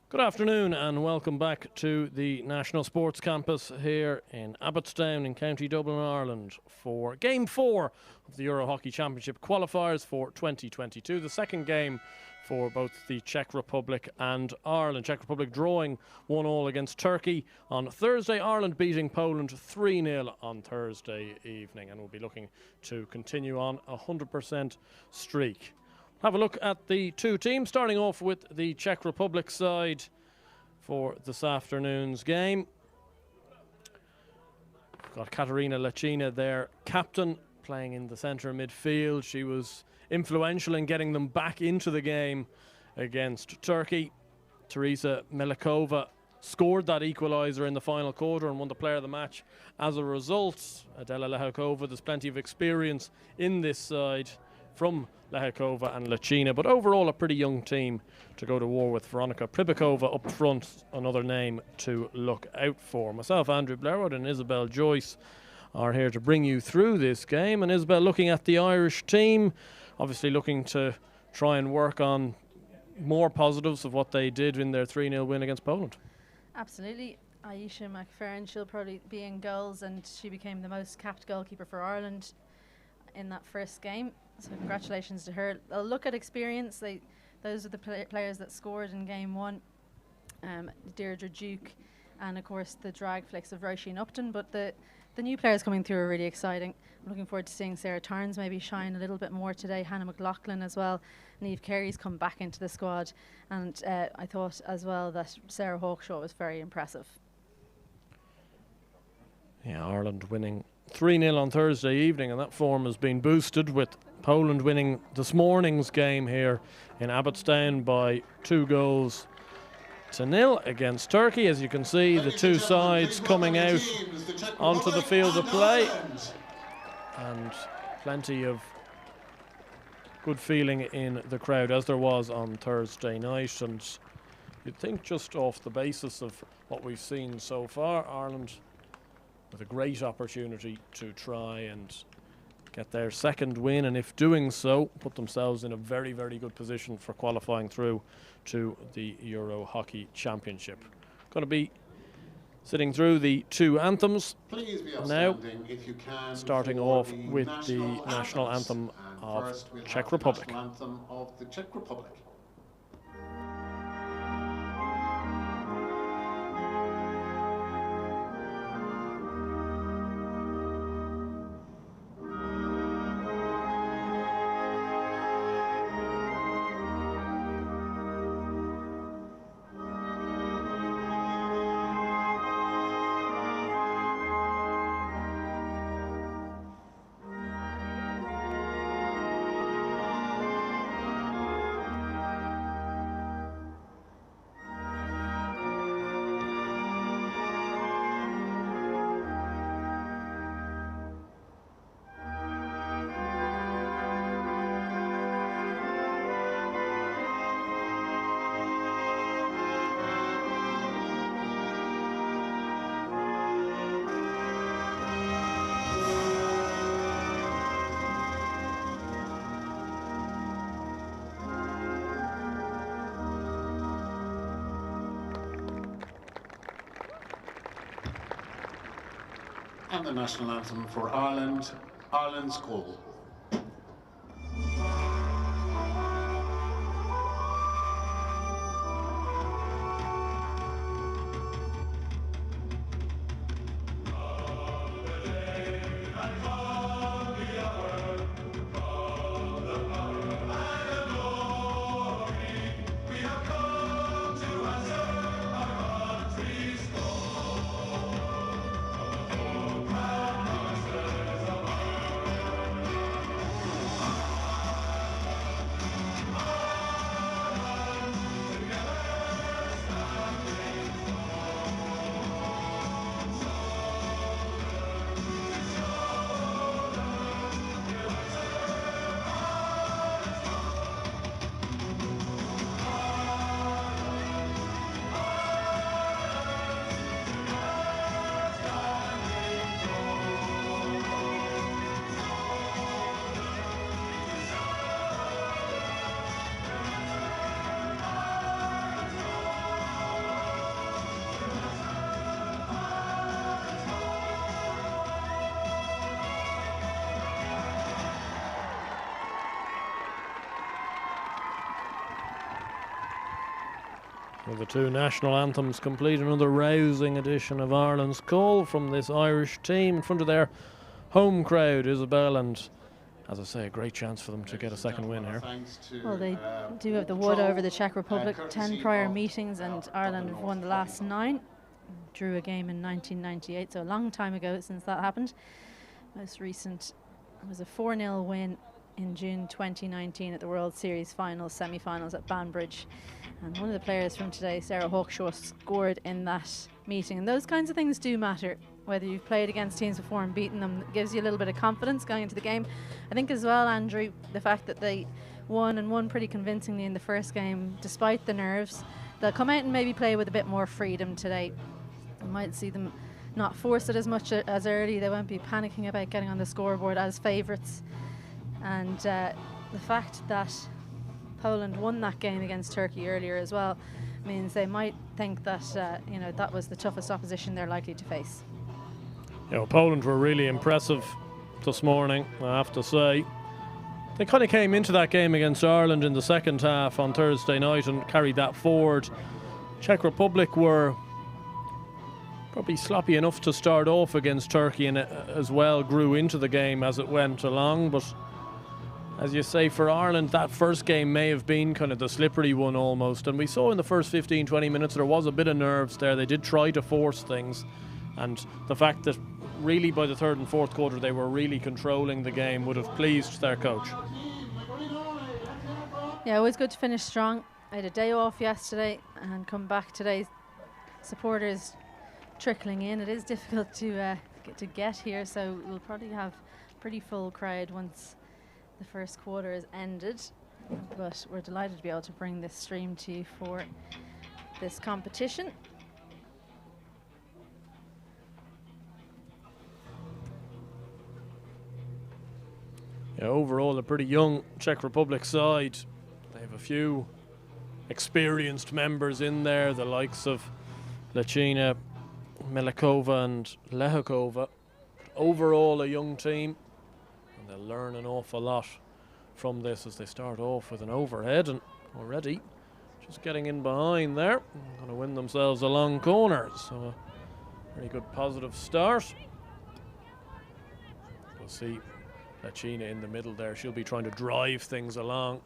Good afternoon and welcome back to the National Sports Campus here in Abbottstown in County Dublin, Ireland for Game 4 of the Eurohockey Championship qualifiers for 2022. The second game for both the Czech Republic and Ireland. Czech Republic drawing 1-1 against Turkey on Thursday. Ireland beating Poland 3-0 on Thursday evening, and we'll be looking to continue on a 100% streak. Have a look at the two teams, starting off with the Czech Republic side for this afternoon's game. We've got Katarina Lechina, their captain, playing in the centre midfield. She was influential in getting them back into the game against Turkey. Teresa Melikova scored that equaliser in the final quarter and won the player of the match as a result. Adela Lehakova, there's plenty of experience in this side from Lehakova and Lechina, but overall a pretty young team to go to war with. Veronika Pribakova up front, another name to look out for. Myself, Andrew Blairwood, and Isabel Joyce are here to bring you through this game. And Isabel, looking at the Irish team, obviously looking to try and work on more positives of what they did in their 3-0 win against Poland. Absolutely. Aisha McFerrin, she'll probably be in goals, and she became the most capped goalkeeper for Ireland in that first game. So congratulations to her. I'll look at experience. Those are the players that scored in game 1. Deirdre Duke, and of course the drag flicks of Roisin Upton. But the new players coming through are really exciting. I'm looking forward to seeing Sarah Tarns maybe shine a little bit more today. Hannah McLaughlin as well. Niamh Carey's come back into the squad, and I thought as well that Sarah Hawkshaw was very impressive. Yeah, Ireland winning 3-0 on Thursday evening, and that form has been boosted with Poland winning this morning's game here in Abbottstown by 2-0 against Turkey. As you can see, the two sides coming out onto the field of play, and plenty of good feeling in the crowd, as there was on Thursday night. And you'd think, just off the basis of what we've seen so far, Ireland with a great opportunity to try and get their second win, and if doing so, put themselves in a very, very good position for qualifying through to the Euro Hockey Championship. Going to be sitting through the two anthems now, starting off with the national anthem of Czech Republic. And the national anthem for Ireland, Ireland's Goal. With the two national anthems complete, another rousing edition of Ireland's call from this Irish team in front of their home crowd, Isabel, and as I say, a great chance for them to get a second win here. Well, they do have the wood over the Czech Republic. 10 prior meetings, and Ireland have won the last 9. Drew a game in 1998, so a long time ago since that happened. Most recent was a 4-0 win in June 2019 at the World Series finals, semi-finals at Banbridge. And one of the players from today, Sarah Hawkshaw, scored in that meeting. And those kinds of things do matter. Whether you've played against teams before and beaten them, it gives you a little bit of confidence going into the game. I think as well, Andrew, the fact that they won pretty convincingly in the first game, despite the nerves, they'll come out and maybe play with a bit more freedom today. You might see them not force it as much as early. They won't be panicking about getting on the scoreboard as favourites. And the fact that Poland won that game against Turkey earlier as well means they might think that that was the toughest opposition they're likely to face. Poland were really impressive this morning, I have to say. They kind of came into that game against Ireland in the second half on Thursday night and carried that forward. Czech Republic were probably sloppy enough to start off against Turkey, and as well grew into the game as it went along. But as you say, for Ireland, that first game may have been kind of the slippery one almost. And we saw in the first 15-20 minutes there was a bit of nerves there. They did try to force things. And the fact that really by the third and fourth quarter they were really controlling the game would have pleased their coach. Yeah, always good to finish strong. I had a day off yesterday and come back today. Supporters trickling in. It is difficult to get here, so we'll probably have a pretty full crowd once the first quarter is ended. But we're delighted to be able to bring this stream to you for this competition. Yeah, overall a pretty young Czech Republic side. They have a few experienced members in there, the likes of Lechina, Melikova and Lehakova. Overall a young team, and they'll learn an awful lot from this as they start off with an overhead, and already just getting in behind there, going to win themselves a long corner. So a very good positive start. We'll see Lechina in the middle there. She'll be trying to drive things along.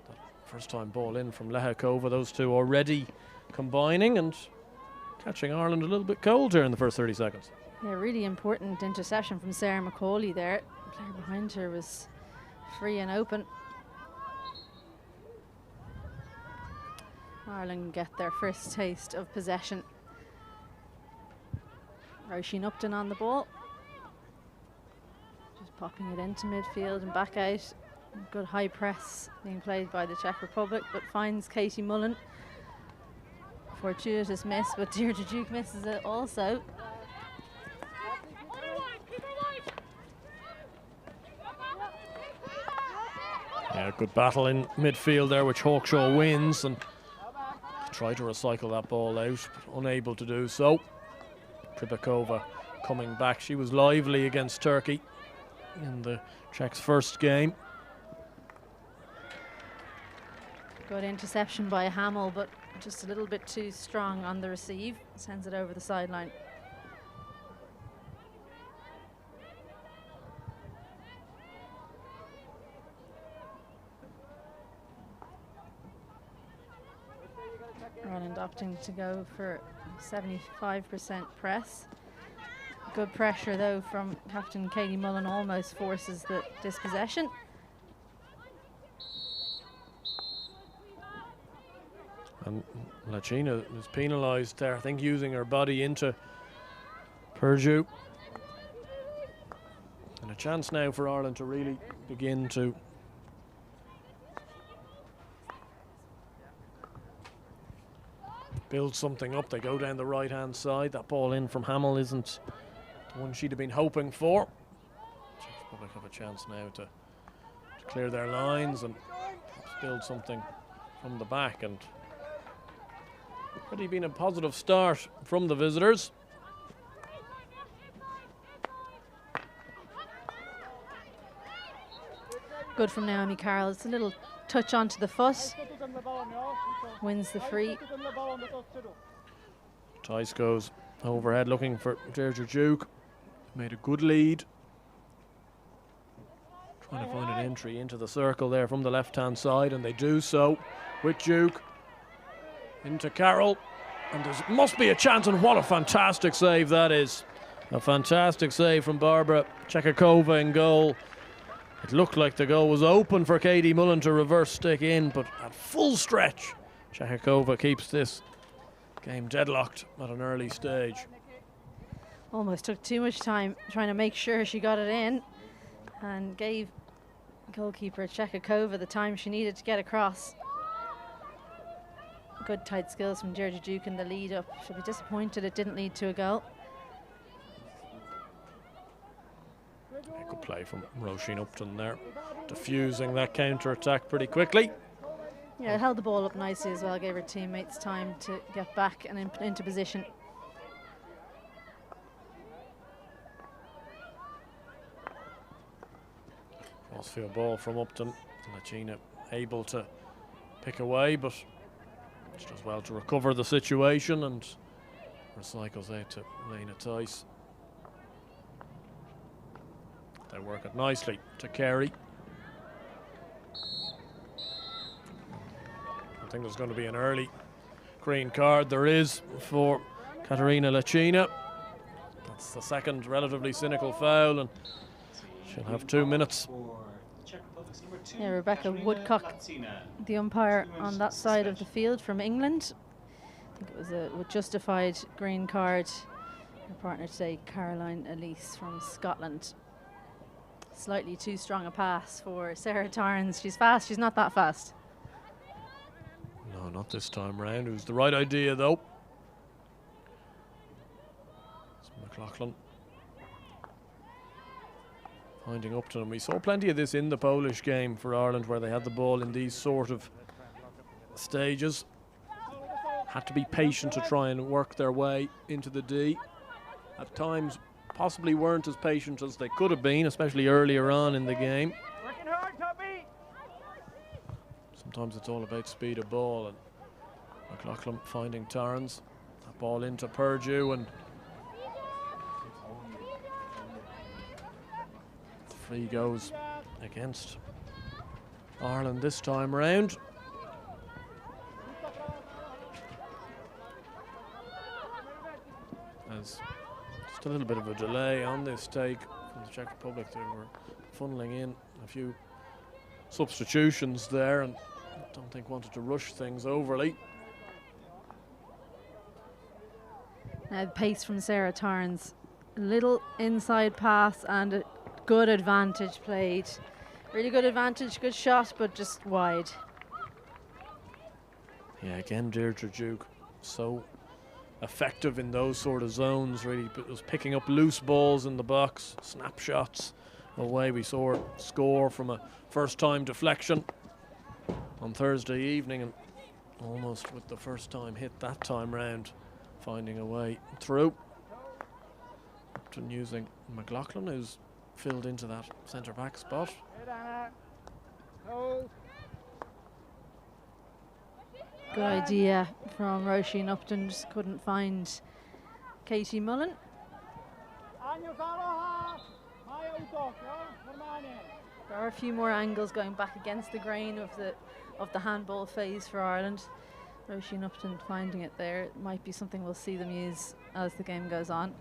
That first time ball in from Lehakova. Those two already combining and catching Ireland a little bit cold here in the first 30 seconds. Yeah, really important interception from Sarah McCauley there. The player behind her was free and open. Ireland get their first taste of possession. Roisin Upton on the ball. Just popping it into midfield and back out. Good high press being played by the Czech Republic, but finds Katie Mullan. Fortuitous miss, but Deirdre Duke misses it also. Yeah, good battle in midfield there, which Hawkshaw wins, and try to recycle that ball out, but unable to do so. Tribakova coming back. She was lively against Turkey in the Czechs' first game. Good interception by Hamill, but just a little bit too strong on the receive. Sends it over the sideline. Ireland opting to go for 75% press. Good pressure though from captain Katie Mullan, almost forces the dispossession. And Lechina was penalised there, I think, using her body into Purdue. And a chance now for Ireland to really begin to build something up. They go down the right hand side. That ball in from Hamill isn't the one she'd have been hoping for. Czech Republic have a chance now to clear their lines and build something from the back, and already been a positive start from the visitors. Good from Naomi Carroll. It's a little touch onto the foot. Wins the free. Tice goes overhead looking for Deirdre Duke. Made a good lead. Trying to find an entry into the circle there from the left-hand side, and they do so with Duke. Into Carroll. And there must be a chance, and what a fantastic save that is. A fantastic save from Barbara Chekakova in goal. It looked like the goal was open for Katie Mullan to reverse stick in, but at full stretch, Chekakova keeps this game deadlocked at an early stage. Almost took too much time trying to make sure she got it in, and gave goalkeeper Chekakova the time she needed to get across. Good tight skills from Deirdre Duke in the lead up. She'll be disappointed it didn't lead to a goal. Good play from Roisin Upton there, diffusing that counter-attack pretty quickly. Yeah, it held the ball up nicely as well, gave her teammates time to get back and into position. Crossfield ball from Upton. Lachina able to pick away, but she does well to recover the situation and recycles out to Lena Tice. They work it nicely to Carey. I think there's going to be an early green card. There is for Katerina Lachina. That's the second relatively cynical foul, and she'll have 2 minutes. Yeah, Rebecca Woodcock, the umpire on that side of the field from England. I think it was a justified green card. Her partner today, Caroline Elise from Scotland. Slightly too strong a pass for Sarah Tarrans. She's fast, she's not that fast. No, not this time round. It was the right idea though. It's McLaughlin finding Upton, and we saw plenty of this in the Polish game for Ireland, where they had the ball in these sort of stages. Had to be patient to try and work their way into the D. At times possibly weren't as patient as they could have been, especially earlier on in the game. Sometimes it's all about speed of ball, and McLaughlin finding Tarrans. That ball into Purdue, and the free goes against Ireland this time round. As just a little bit of a delay on this take from the Czech Republic. They were funneling in a few substitutions there, and I don't think wanted to rush things overly. Now the pace from Sarah Tarrans. A little inside pass and a good advantage played. Really good advantage, good shot, but just wide. Yeah, again, Deirdre Duke, so effective in those sort of zones, really was picking up loose balls in the box, snapshots away. We saw her score from a first-time deflection on Thursday evening, and almost with the first time hit that time round, finding a way through. Upton using McLaughlin, who's filled into that centre-back spot. Good idea from Roisin Upton, just couldn't find Katie Mullan. There are a few more angles going back against the grain of the handball phase for Ireland. Roisin Upton finding it there. It might be something we'll see them use as the game goes on.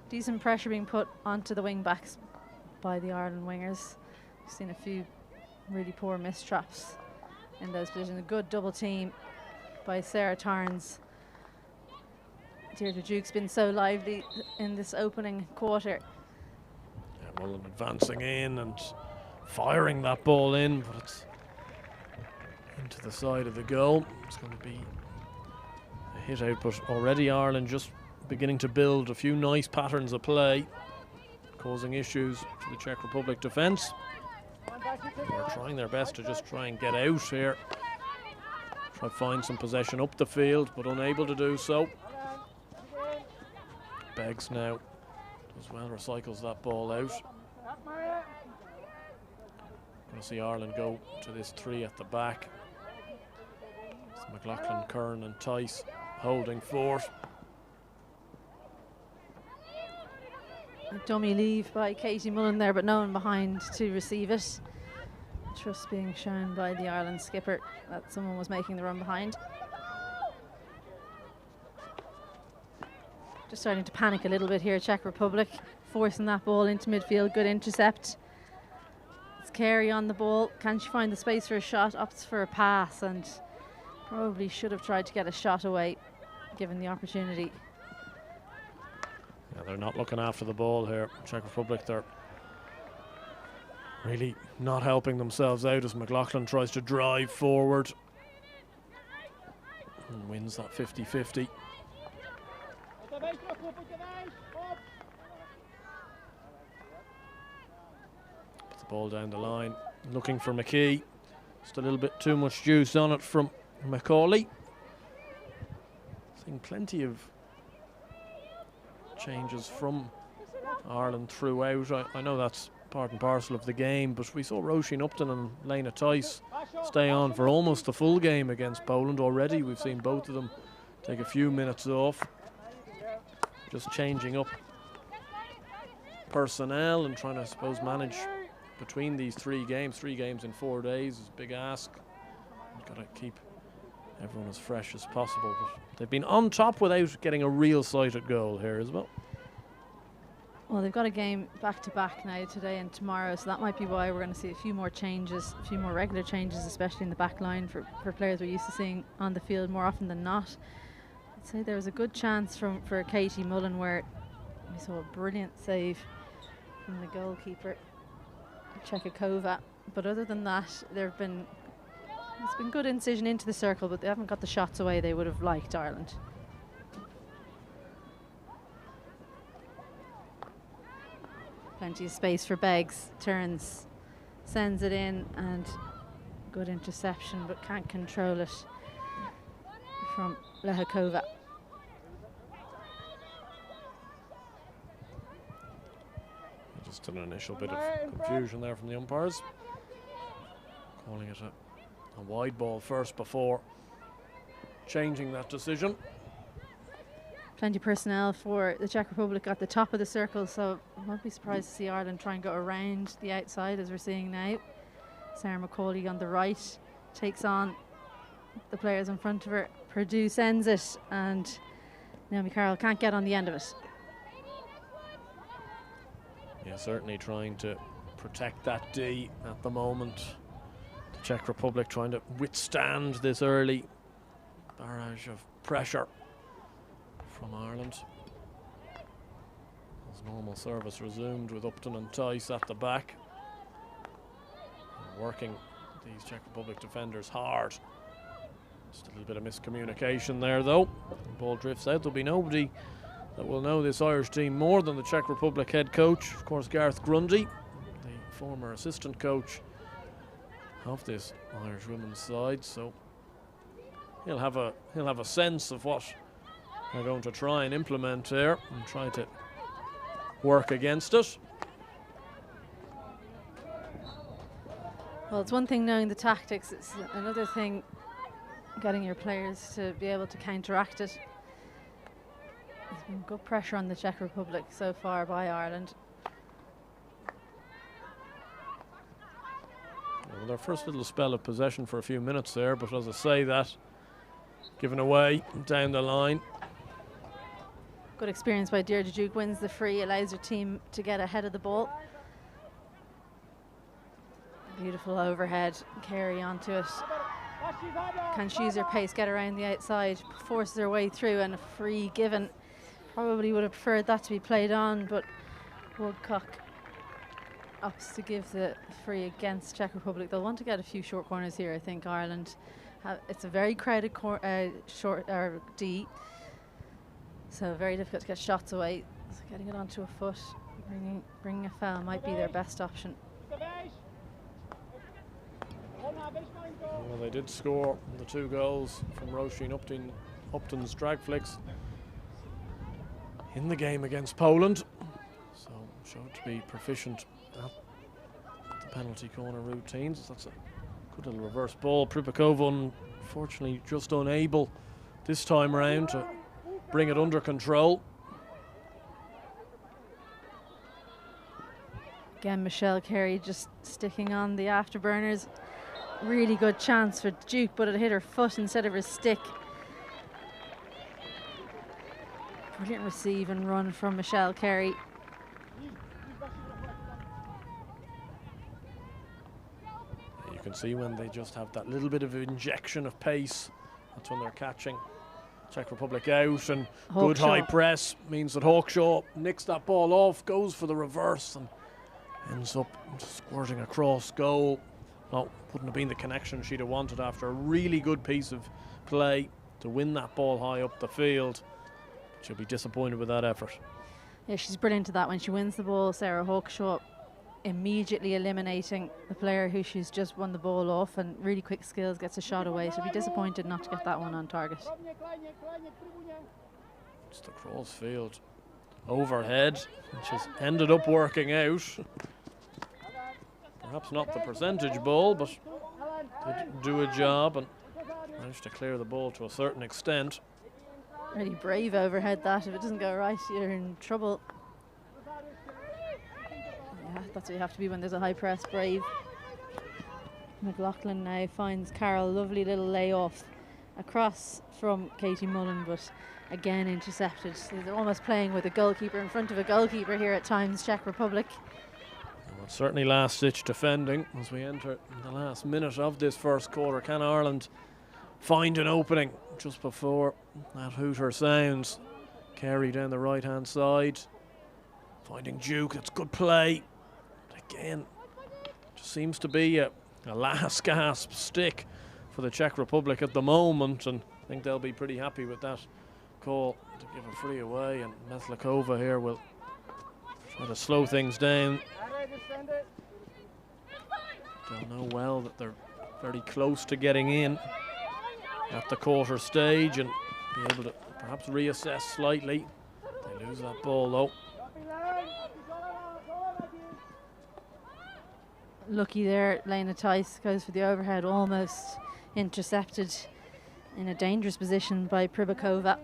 Decent pressure being put onto the wing backs by the Ireland wingers. We've seen a few really poor missed traps in those positions. A good double team by Sarah Tarrans. Deirdre Duke's been so lively in this opening quarter. Yeah, Mullan advancing in and firing that ball in, but it's into the side of the goal. It's going to be a hit out, but already Ireland just beginning to build a few nice patterns of play, causing issues to the Czech Republic defence. They're trying their best to just try and get out here. Try to find some possession up the field, but unable to do so. Beggs now as well recycles that ball out. Going to see Ireland go to this 3 at the back. It's McLaughlin, Kern and Tice holding fort. A dummy leave by Katie Mullan there, but no one behind to receive it. Trust being shown by the Ireland skipper that someone was making the run behind. Just starting to panic a little bit here, Czech Republic, forcing that ball into midfield, good intercept. It's Carey on the ball, can she find the space for a shot, opts for a pass, and probably should have tried to get a shot away, given the opportunity. Yeah, they're not looking after the ball here, Czech Republic. They're really not helping themselves out as McLaughlin tries to drive forward and wins that 50-50. Puts the ball down the line, looking for McKee. Just a little bit too much juice on it from Macaulay. Seeing plenty of changes from Ireland throughout. I know that's part and parcel of the game, but we saw Roisin Upton and Lena Tice stay on for almost the full game against Poland already. We've seen both of them take a few minutes off. Just changing up personnel and trying to, I suppose, manage between these 3 games. 3 games in 4 days is a big ask. You've got to keep everyone as fresh as possible. But they've been on top without getting a real sighted goal here as well. Well, they've got a game back-to-back now, today and tomorrow, so that might be why we're going to see a few more changes, a few more regular changes, especially in the back line for players we're used to seeing on the field more often than not. I'd say there was a good chance for Katie Mullan where we saw a brilliant save from the goalkeeper, Chekakova. But other than that, it's been good incision into the circle, but they haven't got the shots away they would have liked, Ireland. Plenty of space for Beggs, turns, sends it in, and good interception, but can't control it from Lehakova. Just an initial bit of confusion there from the umpires, calling it a wide ball first before changing that decision. Plenty of personnel for the Czech Republic at the top of the circle, so I won't be surprised to see Ireland try and go around the outside as we're seeing now. Sarah Macaulay on the right takes on the players in front of her. Purdue sends it, and Naomi Carroll can't get on the end of it. Yeah, certainly trying to protect that D at the moment. The Czech Republic trying to withstand this early barrage of pressure from Ireland. As normal service resumed with Upton and Tice at the back. Working these Czech Republic defenders hard. Just a little bit of miscommunication there though. The ball drifts out. There'll be nobody that will know this Irish team more than the Czech Republic head coach, of course, Gareth Grundy, the former assistant coach of this Irish women's side. So he'll have a sense of what they're going to try and implement here and try to work against it. Well, it's one thing knowing the tactics, it's another thing getting your players to be able to counteract it. There's been good pressure on the Czech Republic so far by Ireland. Well, their first little spell of possession for a few minutes there, but as I say, that given away down the line. Good experience by Deirdre Duke, wins the free, allows her team to get ahead of the ball. Beautiful overhead, Carey onto it. Can she use her pace, get around the outside, forces her way through, and a free given. Probably would have preferred that to be played on, but Woodcock opts to give the free against Czech Republic. They'll want to get a few short corners here, I think, Ireland. It's a very crowded short D, so very difficult to get shots away. So getting it onto a foot, bringing a foul might be their best option. Well, they did score the 2 goals from Roisin Upton's drag flicks in the game against Poland, so showed to be proficient at the penalty corner routines. That's a good little reverse ball. Pribakova unfortunately just unable this time around to bring it under control. Again, Michelle Carey just sticking on the afterburners. Really good chance for Duke, but it hit her foot instead of her stick. Brilliant receive and run from Michelle Carey. You can see when they just have that little bit of injection of pace, that's when they're catching Czech Republic out, and good high press means that Hawkshaw nicks that ball off, goes for the reverse and ends up squirting across goal. Well, wouldn't have been the connection she'd have wanted after a really good piece of play to win that ball high up the field. She'll be disappointed with that effort. Yeah, she's brilliant at that. When she wins the ball, Sarah Hawkshaw immediately eliminating the player who she's just won the ball off, and really quick skills, gets a shot away. So be disappointed not to get that one on target. It's the Crossfield overhead, which has ended up working out. Perhaps not the percentage ball, but did do a job and managed to clear the ball to a certain extent. Really brave overhead that. If it doesn't go right, you're in trouble. Yeah, that's what you have to be when there's a high press. Brave. McLaughlin now finds Carroll. Lovely little layoff across from Katie Mullan, but again intercepted. So they're almost playing with a goalkeeper in front of a goalkeeper here at times, Czech Republic. Well, certainly last-ditch defending as we enter the last minute of this first quarter. Can Ireland find an opening just before that hooter sounds? Carey down the right-hand side, finding Duke. That's good play. But again, just seems to be a last gasp stick for the Czech Republic at the moment, and I think they'll be pretty happy with that call to give a free away. And Meslakova here will try to slow things down. They'll know well that they're very close to getting in at the quarter stage and be able to perhaps reassess slightly. They lose that ball though. Lucky there, Lena Tice goes for the overhead, almost intercepted in a dangerous position by Pribakova.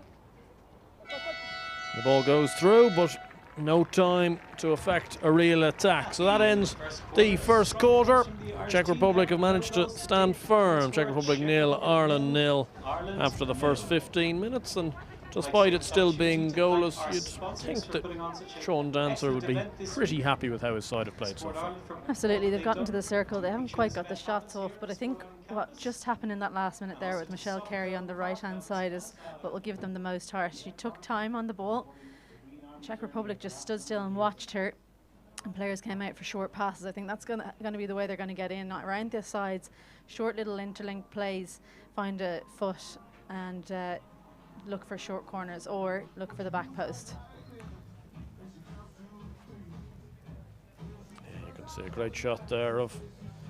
The ball goes through, but no time to effect a real attack. So that ends the first quarter. Czech Republic have managed to stand firm. Czech Republic 0, Ireland 0 after the first 15 minutes. And despite it still being goalless, you'd think that Sean Dancer would be pretty happy with how his side have played so far. Absolutely, they've gotten to the circle. They haven't quite got the shots off, but I think what just happened in that last minute there with Michelle Carey on the right-hand side is what will give them the most heart. She took time on the ball. Czech Republic just stood still and watched her, and players came out for short passes. I think that's going to be the way they're going to get in, not around the sides. Short little interlinked plays, find a foot and look for short corners or look for the back post. Yeah, you can see a great shot there of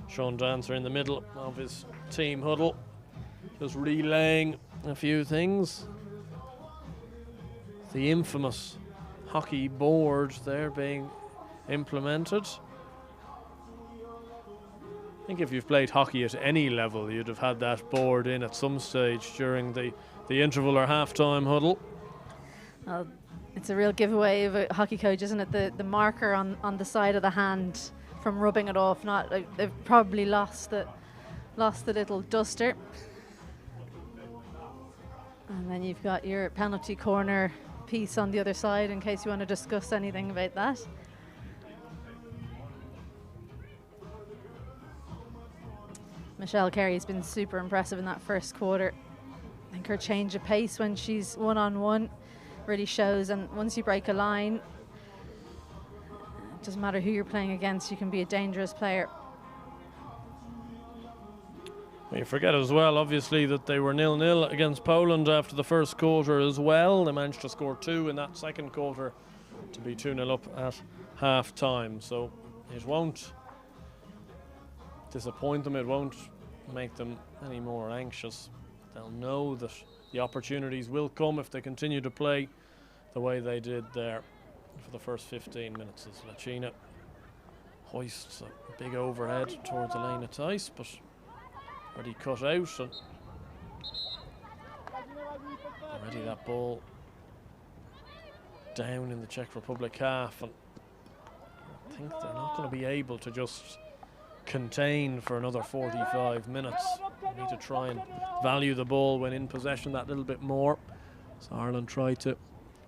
Sean Dancer in the middle of his team huddle, just relaying a few things. The infamous hockey board there being implemented. I think if you've played hockey at any level, you'd have had that board in at some stage during the interval or half-time huddle. Well, it's a real giveaway of a hockey coach, isn't it? The marker on the side of the hand from rubbing it off. Not they've probably lost the little duster. And then you've got your penalty corner piece on the other side in case you want to discuss anything about that. Michelle Carey's been super impressive in that first quarter. I think her change of pace when she's one-on-one really shows, and once you break a line, it doesn't matter who you're playing against, you can be a dangerous player. Well, you forget as well, obviously, that they were 0-0 against Poland after the first quarter as well. They managed to score 2 in that second quarter to be 2-0 up at half-time. So it won't disappoint them, it won't make them any more anxious. They'll know that the opportunities will come if they continue to play the way they did there for the first 15 minutes as Lachina hoists a big overhead towards Elena Tice, but already cut out, and already that ball down in the Czech Republic half, and I think they're not going to be able to just contain for another 45 minutes. They need to try and value the ball when in possession that little bit more. So Ireland try to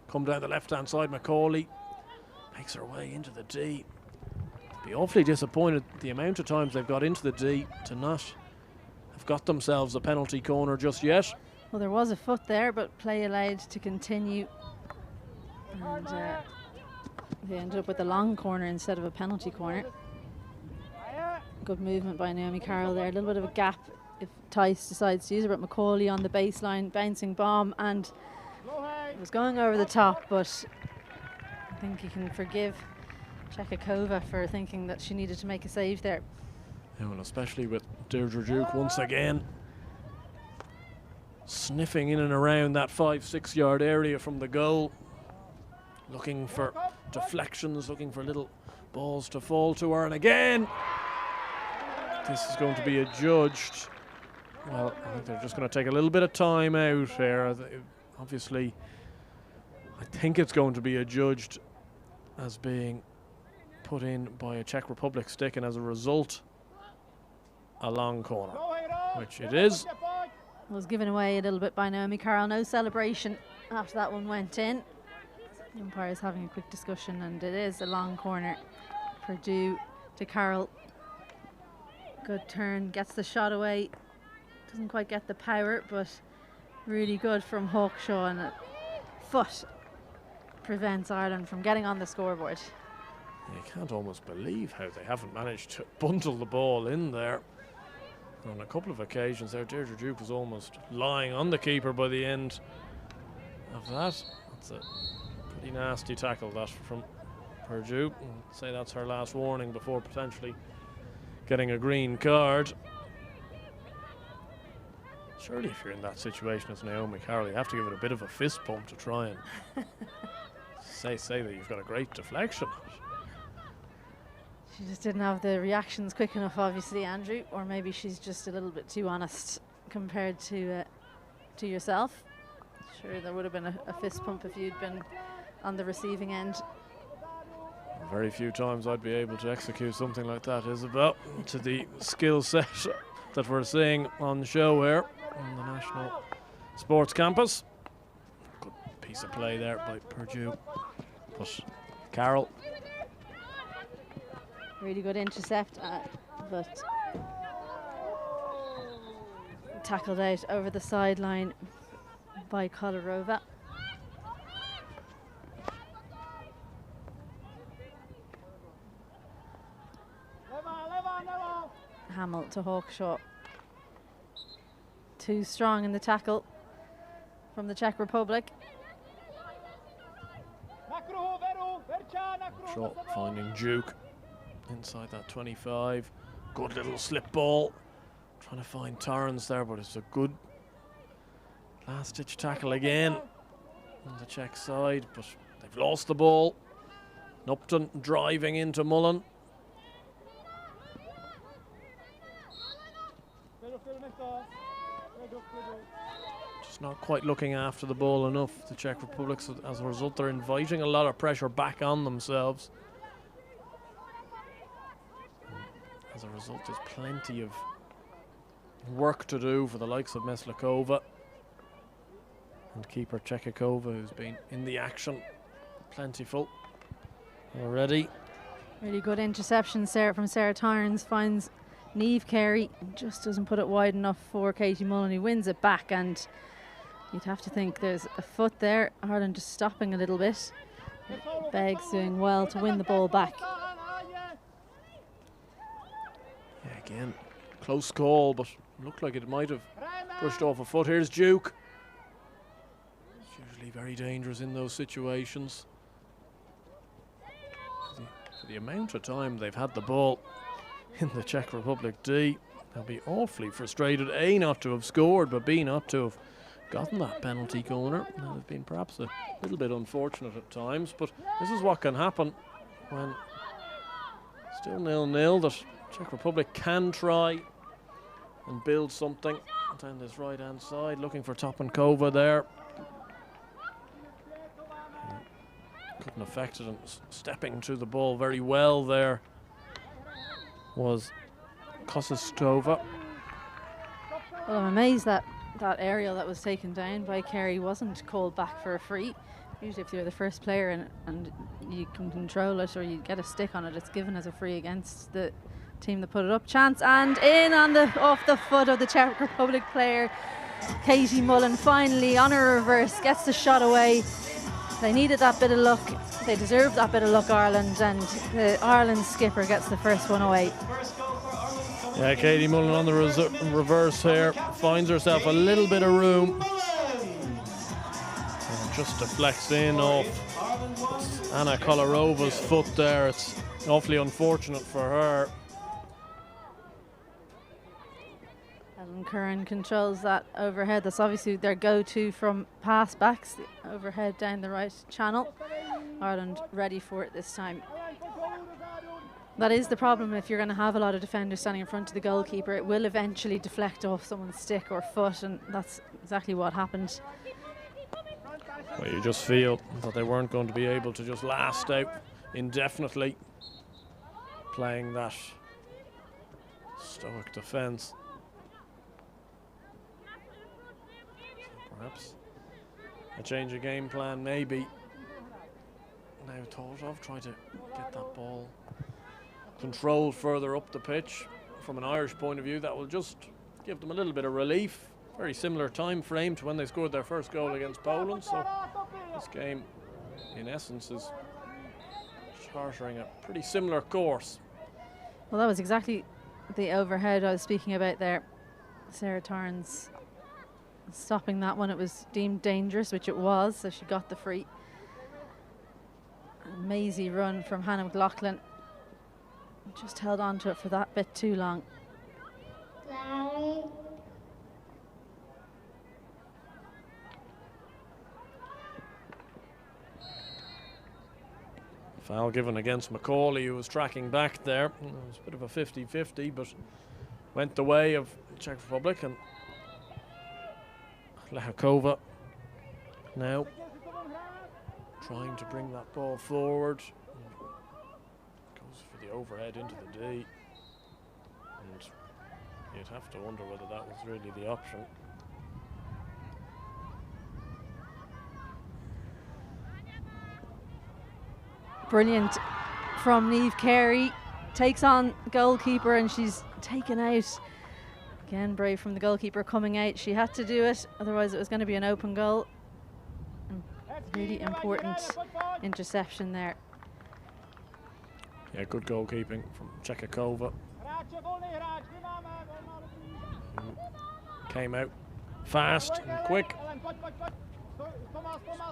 come down the left-hand side. Macaulay makes her way into the D. Be awfully disappointed the amount of times they've got into the D to not have got themselves a penalty corner just yet. Well, there was a foot there, but play allowed to continue. And they ended up with a long corner instead of a penalty corner. Good movement by Naomi Carroll there. A little bit of a gap if Tice decides to use it, but Macaulay on the baseline, bouncing bomb, and it was going over the top, but I think you can forgive Chekakova for thinking that she needed to make a save there. Yeah, well, especially with Deirdre Duke once again sniffing in and around that 5-6 yard area from the goal, looking for deflections, looking for little balls to fall to her, and again this is going to be adjudged. Well, I think they're just going to take a little bit of time out here. Obviously, I think it's going to be adjudged as being put in by a Czech Republic stick, and as a result, a long corner, which it is. Was given away a little bit by Naomi Carroll. No celebration after that one went in. The umpire's having a quick discussion, and it is a long corner. Purdue to Carroll. Good turn, gets the shot away. Doesn't quite get the power, but really good from Hawkshaw, and a foot prevents Ireland from getting on the scoreboard. You can't almost believe how they haven't managed to bundle the ball in there. On a couple of occasions there, Deirdre Duke was almost lying on the keeper by the end of that. That's a pretty nasty tackle, that, from Purdue. I'd say that's her last warning before potentially getting a green card. Surely if you're in that situation as Naomi Carroll, you have to give it a bit of a fist pump to try and say that you've got a great deflection. She just didn't have the reactions quick enough, obviously, Andrew, or maybe she's just a little bit too honest compared to yourself. Sure, there would have been a fist pump if you'd been on the receiving end. Very few times I'd be able to execute something like that, Isabel, to the skill set that we're seeing on the show here on the National Sports Campus. Good piece of play there by Purdue, but Carroll. Really good intercept, but tackled out over the sideline by Kolarova. Hamill to Hawkshaw. Too strong in the tackle from the Czech Republic. Shaw finding Duke inside that 25. Good little slip ball. Trying to find Torrens there, but it's a good last ditch tackle again on the Czech side, but they've lost the ball. Nupton driving into Mullan. Just not quite looking after the ball enough, the Czech Republic, so as a result they're inviting a lot of pressure back on themselves. As a result, there's plenty of work to do for the likes of Meslakova and keeper Chekakova, who's been in the action plentiful already. Really good interception from Sarah Torrens, finds Niamh Carey, just doesn't put it wide enough for Katie Mullan, who wins it back, and you'd have to think there's a foot there. Ireland just stopping a little bit. Beggs doing well to win the ball back. Yeah, again, close call, but looked like it might have pushed off a foot. Here's Duke. It's usually very dangerous in those situations. For the amount of time they've had the ball in the Czech Republic D, they'll be awfully frustrated, A, not to have scored, but B, not to have gotten that penalty corner. Now, they've been perhaps a little bit unfortunate at times, but this is what can happen when Still 0-0. That Czech Republic can try and build something down this right-hand side. Looking for Topankova there. Couldn't affect it, and stepping to the ball very well there was Kosistova. Well, I'm amazed that that aerial that was taken down by Kerry wasn't called back for a free. Usually if you're the first player and you can control it or you get a stick on it, it's given as a free against the team that put it up. Chance and in on the off the foot of the Czech Republic player, Katie Mullan, finally on a reverse, gets the shot away. They needed that bit of luck. They deserved that bit of luck, Ireland, and the Ireland skipper gets the first one away. Yeah, Katie Mullan on the reverse here, finds herself a little bit of room. And just deflects in off Anna Kolarova's foot there. It's awfully unfortunate for her. Ellen Curran controls that overhead. That's obviously their go-to from pass backs, the overhead down the right channel. Ireland ready for it this time. That is the problem if you're going to have a lot of defenders standing in front of the goalkeeper. It will eventually deflect off someone's stick or foot, and that's exactly what happened. Well, you just feel that they weren't going to be able to just last out indefinitely playing that stoic defence. So perhaps a change of game plan maybe now thought of, trying to get that ball controlled further up the pitch. From an Irish point of view, that will just give them a little bit of relief. Very similar time frame to when they scored their first goal against Poland, so this game in essence is chartering a pretty similar course. Well, that was exactly the overhead I was speaking about there. Sarah Torrance stopping that one. It was deemed dangerous, which it was, so she got the free. A mazy run from Hannah McLaughlin. Just held on to it for that bit too long. Foul given against Macaulay, who was tracking back there. It was a bit of a 50-50, but went the way of the Czech Republic. And Lehakova now trying to bring that ball forward. Goes for the overhead into the D. And you'd have to wonder whether that was really the option. Brilliant from Niamh Carey. Takes on goalkeeper and she's taken out. Again, brave from the goalkeeper coming out. She had to do it, otherwise it was going to be an open goal. And really important interception there. Yeah, good goalkeeping from Chekakova. Came out fast and quick.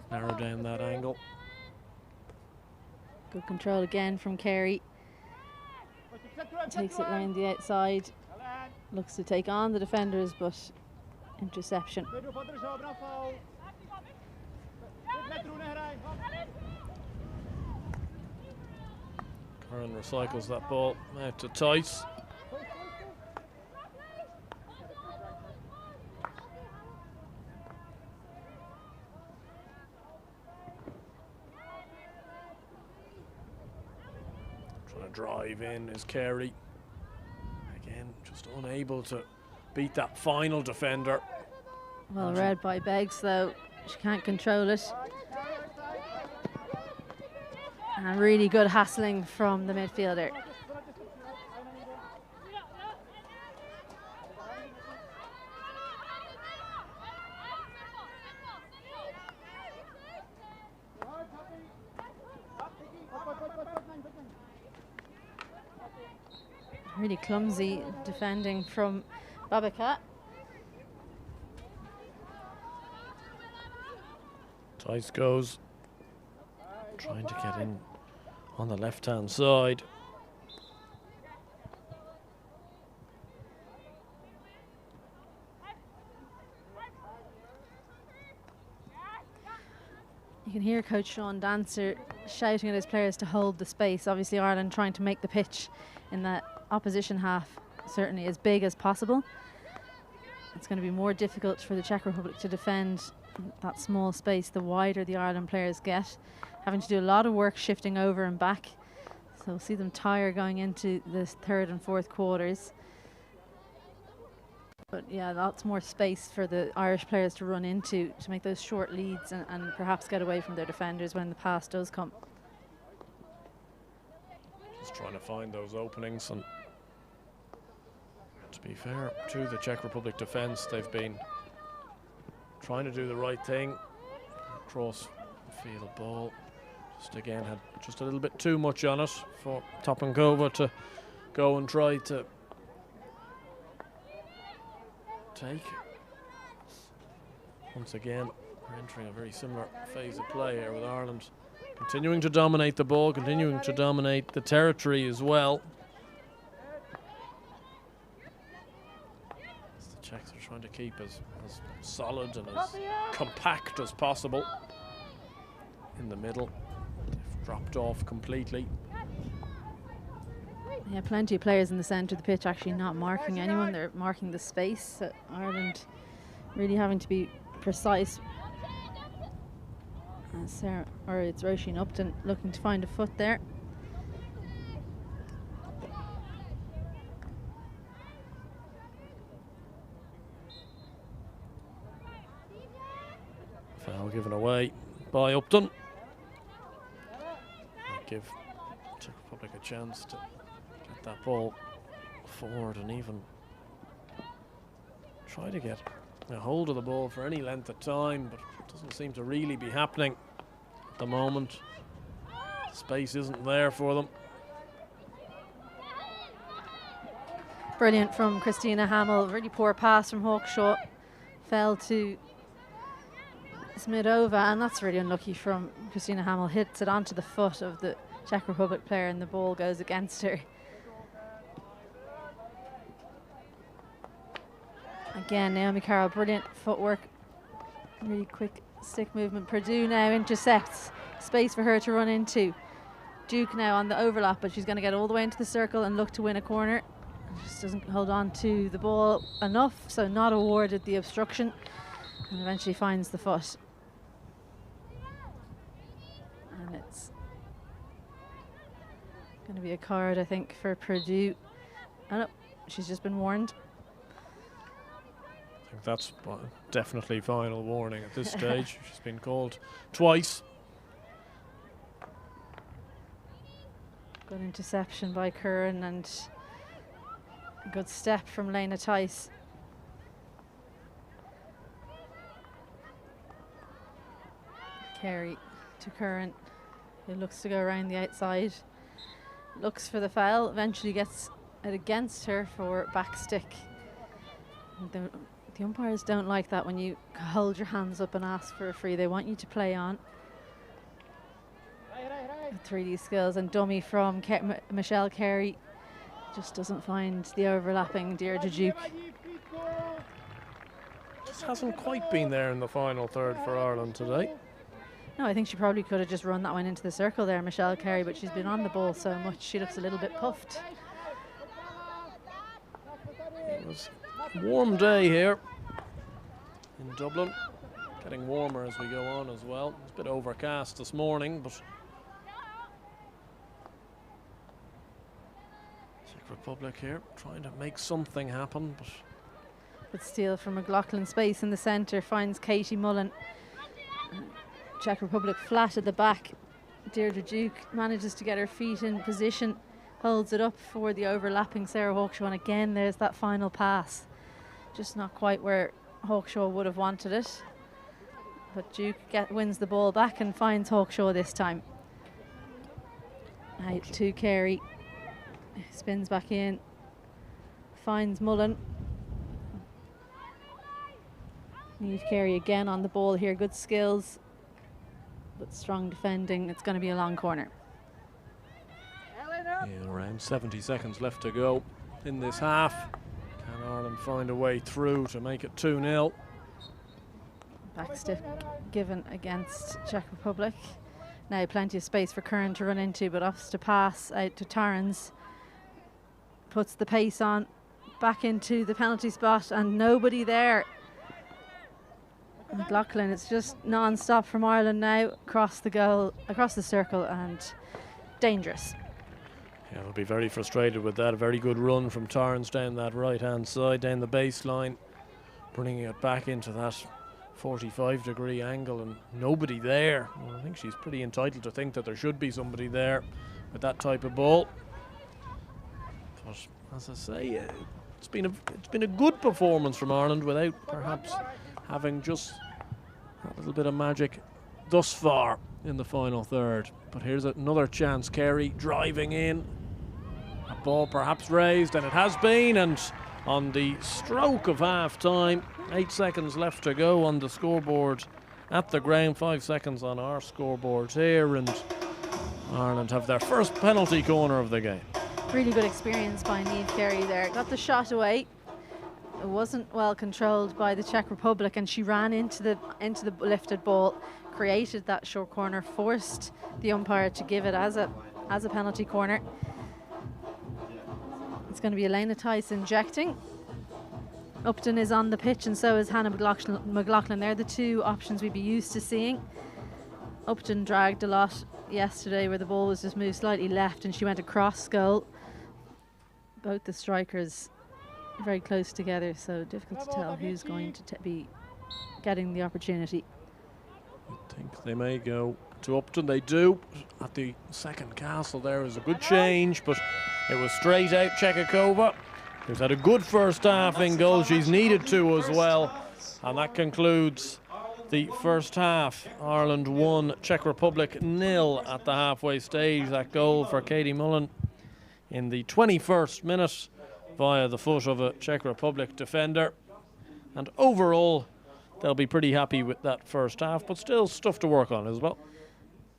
Narrow down that angle. Good control again from Carey. Takes it round the outside. Looks to take on the defenders, but interception. Curran recycles that ball out to Tice. Trying to drive in is Carey. Again, just unable to beat that final defender. Well read by Beggs, though. She can't control it. And really good hassling from the midfielder. Really clumsy defending from Babika. Tice goes, trying to get in on the left-hand side. You can hear Coach Sean Dancer shouting at his players to hold the space. Obviously Ireland trying to make the pitch in the opposition half certainly as big as possible. It's going to be more difficult for the Czech Republic to defend that small space the wider the Ireland players get, having to do a lot of work shifting over and back. So we'll see them tire going into the third and fourth quarters. But yeah, lots more space for the Irish players to run into to make those short leads and perhaps get away from their defenders when the pass does come. Just trying to find those openings, and to be fair to the Czech Republic defence, they've been trying to do the right thing. Cross field ball. Just again had just a little bit too much on it for Topankova to go and try to take. Once again, we're entering a very similar phase of play here with Ireland continuing to dominate the ball, continuing to dominate the territory as well. As the Czechs are trying to keep as solid and as compact as possible in the middle. They've dropped off completely. Yeah, plenty of players in the centre of the pitch actually not marking anyone. They're marking the space. So Ireland really having to be precise. It's Roisin Upton looking to find a foot there. Foul given away by Upton. Give Czech Republic a chance to get that ball forward and even try to get a hold of the ball for any length of time, but it doesn't seem to really be happening at the moment. Space isn't there for them. Brilliant from Christina Hamill. Really poor pass from Hawkshaw. Fell to Smidova, and that's really unlucky from Christina Hamill. Hits it onto the foot of the Czech Republic player and the ball goes against her. Again, Naomi Carroll, brilliant footwork. Really quick stick movement. Purdue now intercepts. Space for her to run into. Duke now on the overlap, but she's going to get all the way into the circle and look to win a corner. Just doesn't hold on to the ball enough, so not awarded the obstruction, and eventually finds the foot. And it's going to be a card, I think, for Purdue. Oh no, she's just been warned. I think that's definitely final warning at this stage. She's been called twice. Good interception by Curran and a good step from Lena Tice. Carey to Curran, who looks to go around the outside. Looks for the foul, eventually gets it against her for back stick. The umpires don't like that when you hold your hands up and ask for a free. They want you to play on. 3D skills and dummy from Michelle Carey. Just doesn't find the overlapping Deirdre Duke. Just hasn't quite been there in the final third for Ireland today. No, I think she probably could have just run that one into the circle there, Michelle Carey, but she's been on the ball so much she looks a little bit puffed. It was a warm day here in Dublin. Getting warmer as we go on as well. It's a bit overcast this morning, but Czech Republic here trying to make something happen. But steal from McLaughlin, space in the centre, finds Katie Mullan. Czech Republic flat at the back. Deirdre Duke manages to get her feet in position, holds it up for the overlapping Sarah Hawkshaw, and again there's that final pass. Just not quite where Hawkshaw would have wanted it. But Duke wins the ball back and finds Hawkshaw this time. Out to Carey. Spins back in. Finds Mullan. Niamh Carey again on the ball here. Good skills, but strong defending. It's going to be a long corner. Yeah, around 70 seconds left to go in this half. Can Ireland find a way through to make it 2-0? Back stick given against Czech Republic. Now plenty of space for Curran to run into, but offs to pass out to Tarrans. Puts the pace on, back into the penalty spot, and nobody there. McLaughlin, it's just non-stop from Ireland now, across the goal, across the circle, and dangerous. Yeah, they'll be very frustrated with that. A very good run from Torrance down that right-hand side, down the baseline, bringing it back into that 45-degree angle, and nobody there. Well, I think she's pretty entitled to think that there should be somebody there with that type of ball. But as I say, it's been a good performance from Ireland without perhaps having just a little bit of magic thus far in the final third. But here's another chance. Carey driving in. A ball perhaps raised, and it has been. And on the stroke of half time, 8 seconds left to go on the scoreboard at the ground, 5 seconds on our scoreboard here, and Ireland have their first penalty corner of the game. Really good experience by Niamh Carey there. Got the shot away. It wasn't well controlled by the Czech Republic, and she ran into the lifted ball, created that short corner, forced the umpire to give it as a penalty corner. It's going to be Elena Tice injecting. Upton is on the pitch, and so is Hannah McLaughlin. They're the two options we'd be used to seeing. Upton dragged a lot yesterday where the ball was just moved slightly left and she went across goal. Both the strikers very close together, so difficult to tell who's going to be getting the opportunity. I think they may go to Upton. They do. At the second castle there is a good change, but it was straight out Chekakova, who's had a good first half in goal. She's needed to as well. And that concludes the first half. Ireland 1, Czech Republic 0 at the halfway stage. That goal for Katie Mullan in the 21st minute via the foot of a Czech Republic defender. And overall, they'll be pretty happy with that first half, but still stuff to work on as well.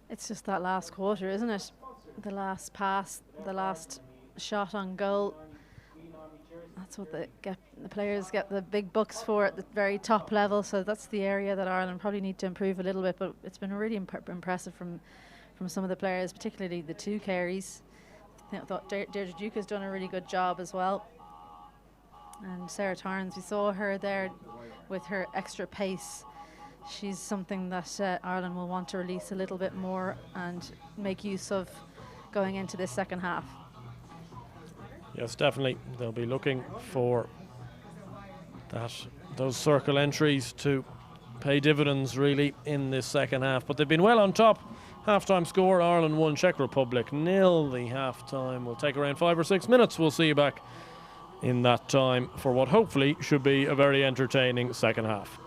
It's just that last quarter, isn't it? The last pass, the last shot on goal. That's what the players get the big bucks for at the very top level. So that's the area that Ireland probably need to improve a little bit. But it's been really impressive from some of the players, particularly the two Careys. I thought Deirdre Duke has done a really good job as well. And Sarah Tarrans, we saw her there with her extra pace. She's something that Ireland will want to release a little bit more and make use of going into this second half. Yes, definitely. They'll be looking for those circle entries to pay dividends really in this second half. But they've been well on top. Half-time score, Ireland 1, Czech Republic 0. The half-time will take around 5 or 6 minutes. We'll see you back in that time for what hopefully should be a very entertaining second half.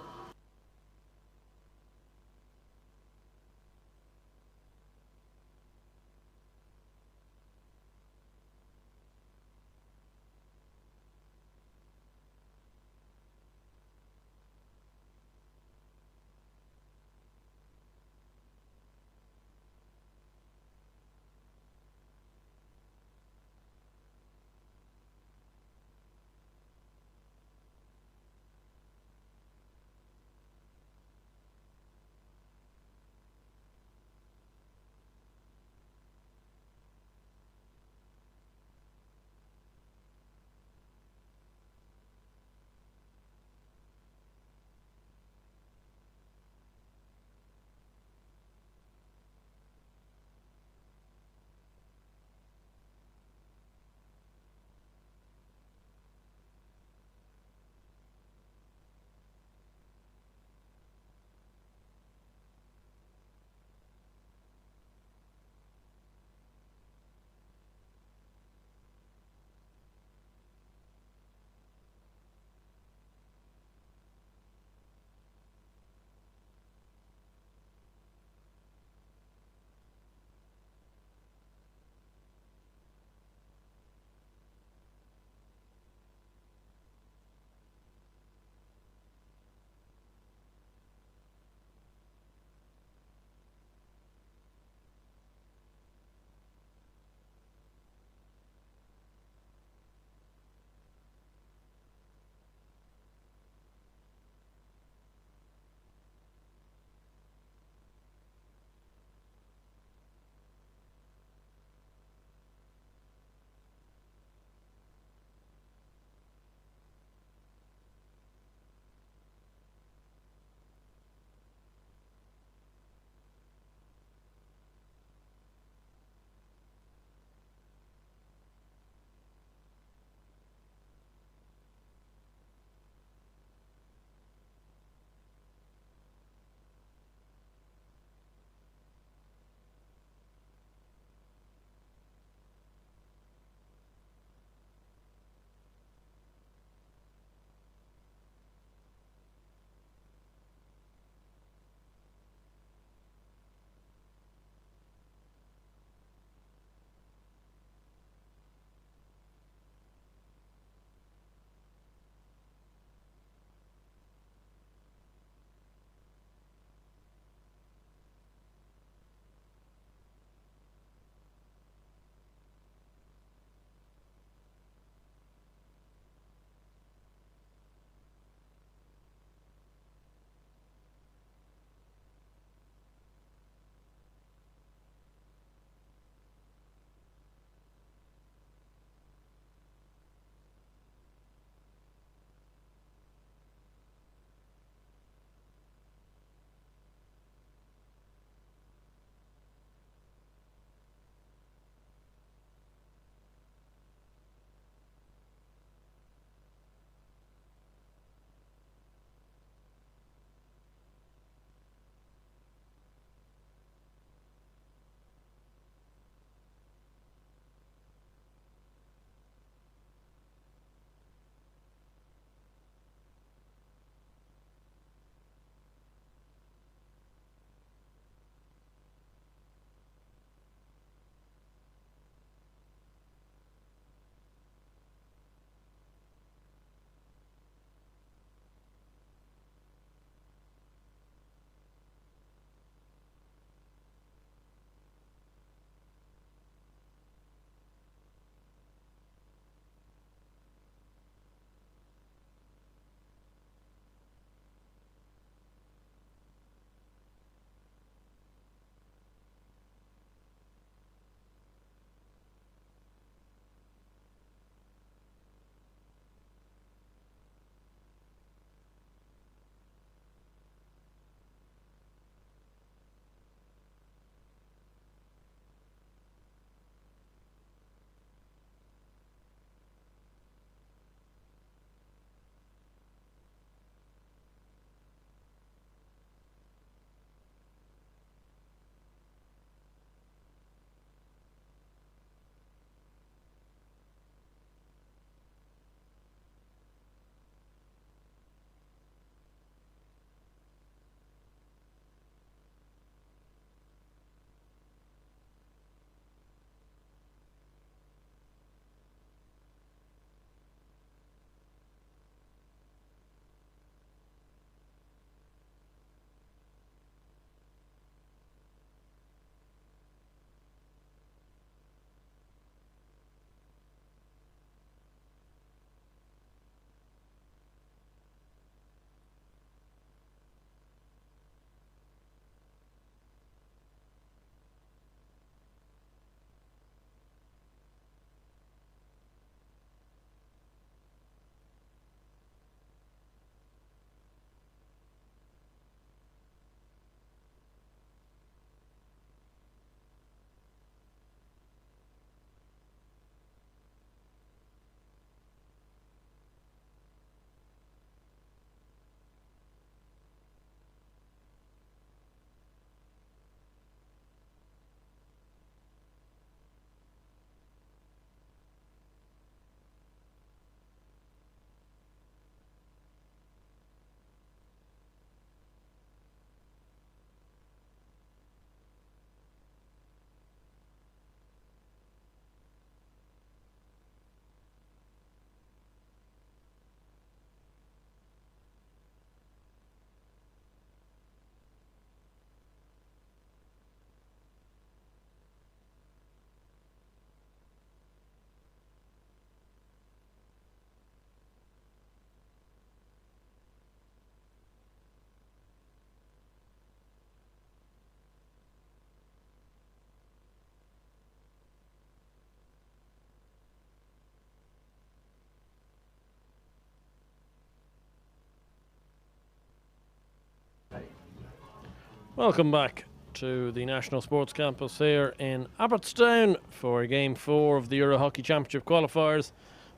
Welcome back to the National Sports Campus here in Abbottstown for Game 4 of the Eurohockey Championship qualifiers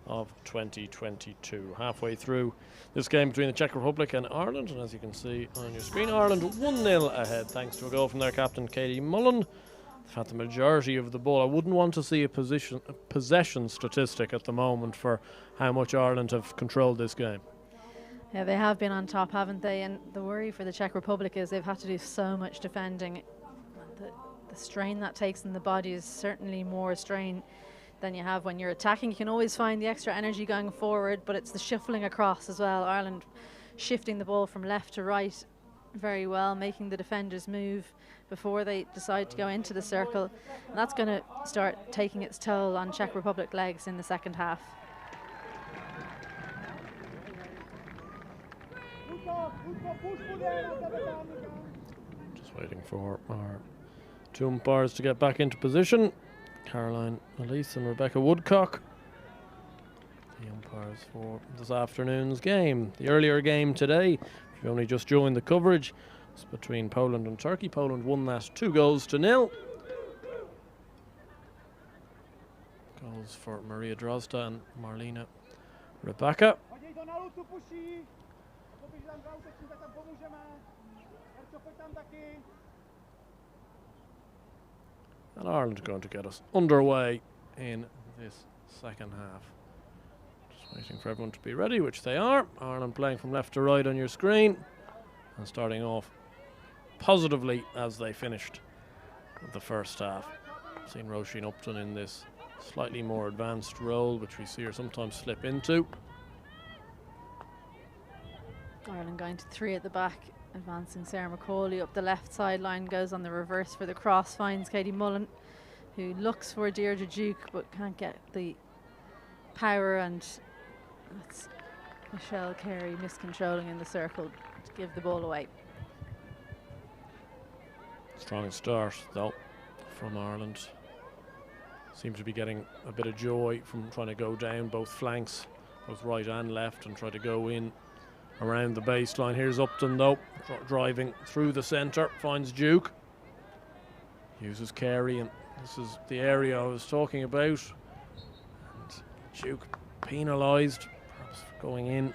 of 2022. Halfway through this game between the Czech Republic and Ireland, and as you can see on your screen, Ireland 1-0 ahead thanks to a goal from their captain Katie Mullan. They've had the majority of the ball. I wouldn't want to see a possession statistic at the moment for how much Ireland have controlled this game. Yeah, they have been on top, haven't they? And the worry for the Czech Republic is they've had to do so much defending. The strain that takes in the body is certainly more strain than you have when you're attacking. You can always find the extra energy going forward, but it's the shuffling across as well. Ireland shifting the ball from left to right very well, making the defenders move before they decide to go into the circle. And that's going to start taking its toll on Czech Republic legs in the second half. Just waiting for our two umpires to get back into position. Caroline Elise and Rebecca Woodcock, the umpires for this afternoon's game. The earlier game today, if you only just joined the coverage, was between Poland and Turkey. Poland won that 2-0. Goals for Maria Drozda and Marlena Rebecca. And Ireland are going to get us underway in this second half. Just waiting for everyone to be ready, which they are. Ireland playing from left to right on your screen and starting off positively as they finished the first half. Seen Roisin Upton in this slightly more advanced role, which we see her sometimes slip into. Ireland going to 3 at the back, advancing Sarah McCauley up the left sideline, goes on the reverse for the cross, finds Katie Mullan, who looks for Deirdre Duke but can't get the power, and that's Michelle Carey miscontrolling in the circle to give the ball away. Strong start though from Ireland. Seem to be getting a bit of joy from trying to go down both flanks, both right and left, and try to go in around the baseline. Here's Upton though, driving through the centre, finds Duke, uses Carey, and this is the area I was talking about. And Duke penalised, perhaps going in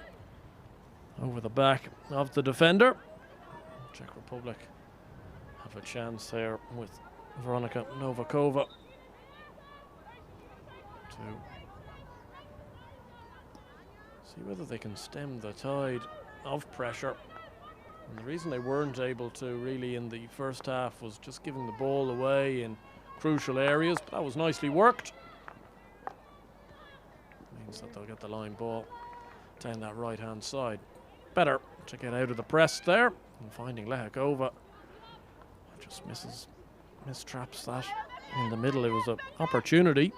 over the back of the defender. Czech Republic have a chance there with Veronika Novakova to see whether they can stem the tide of pressure. And the reason they weren't able to really in the first half was just giving the ball away in crucial areas, but that was nicely worked. Means that they'll get the line ball down that right hand side. Better to get out of the press there, and finding Lehakova just mistraps that in the middle. It was an opportunity.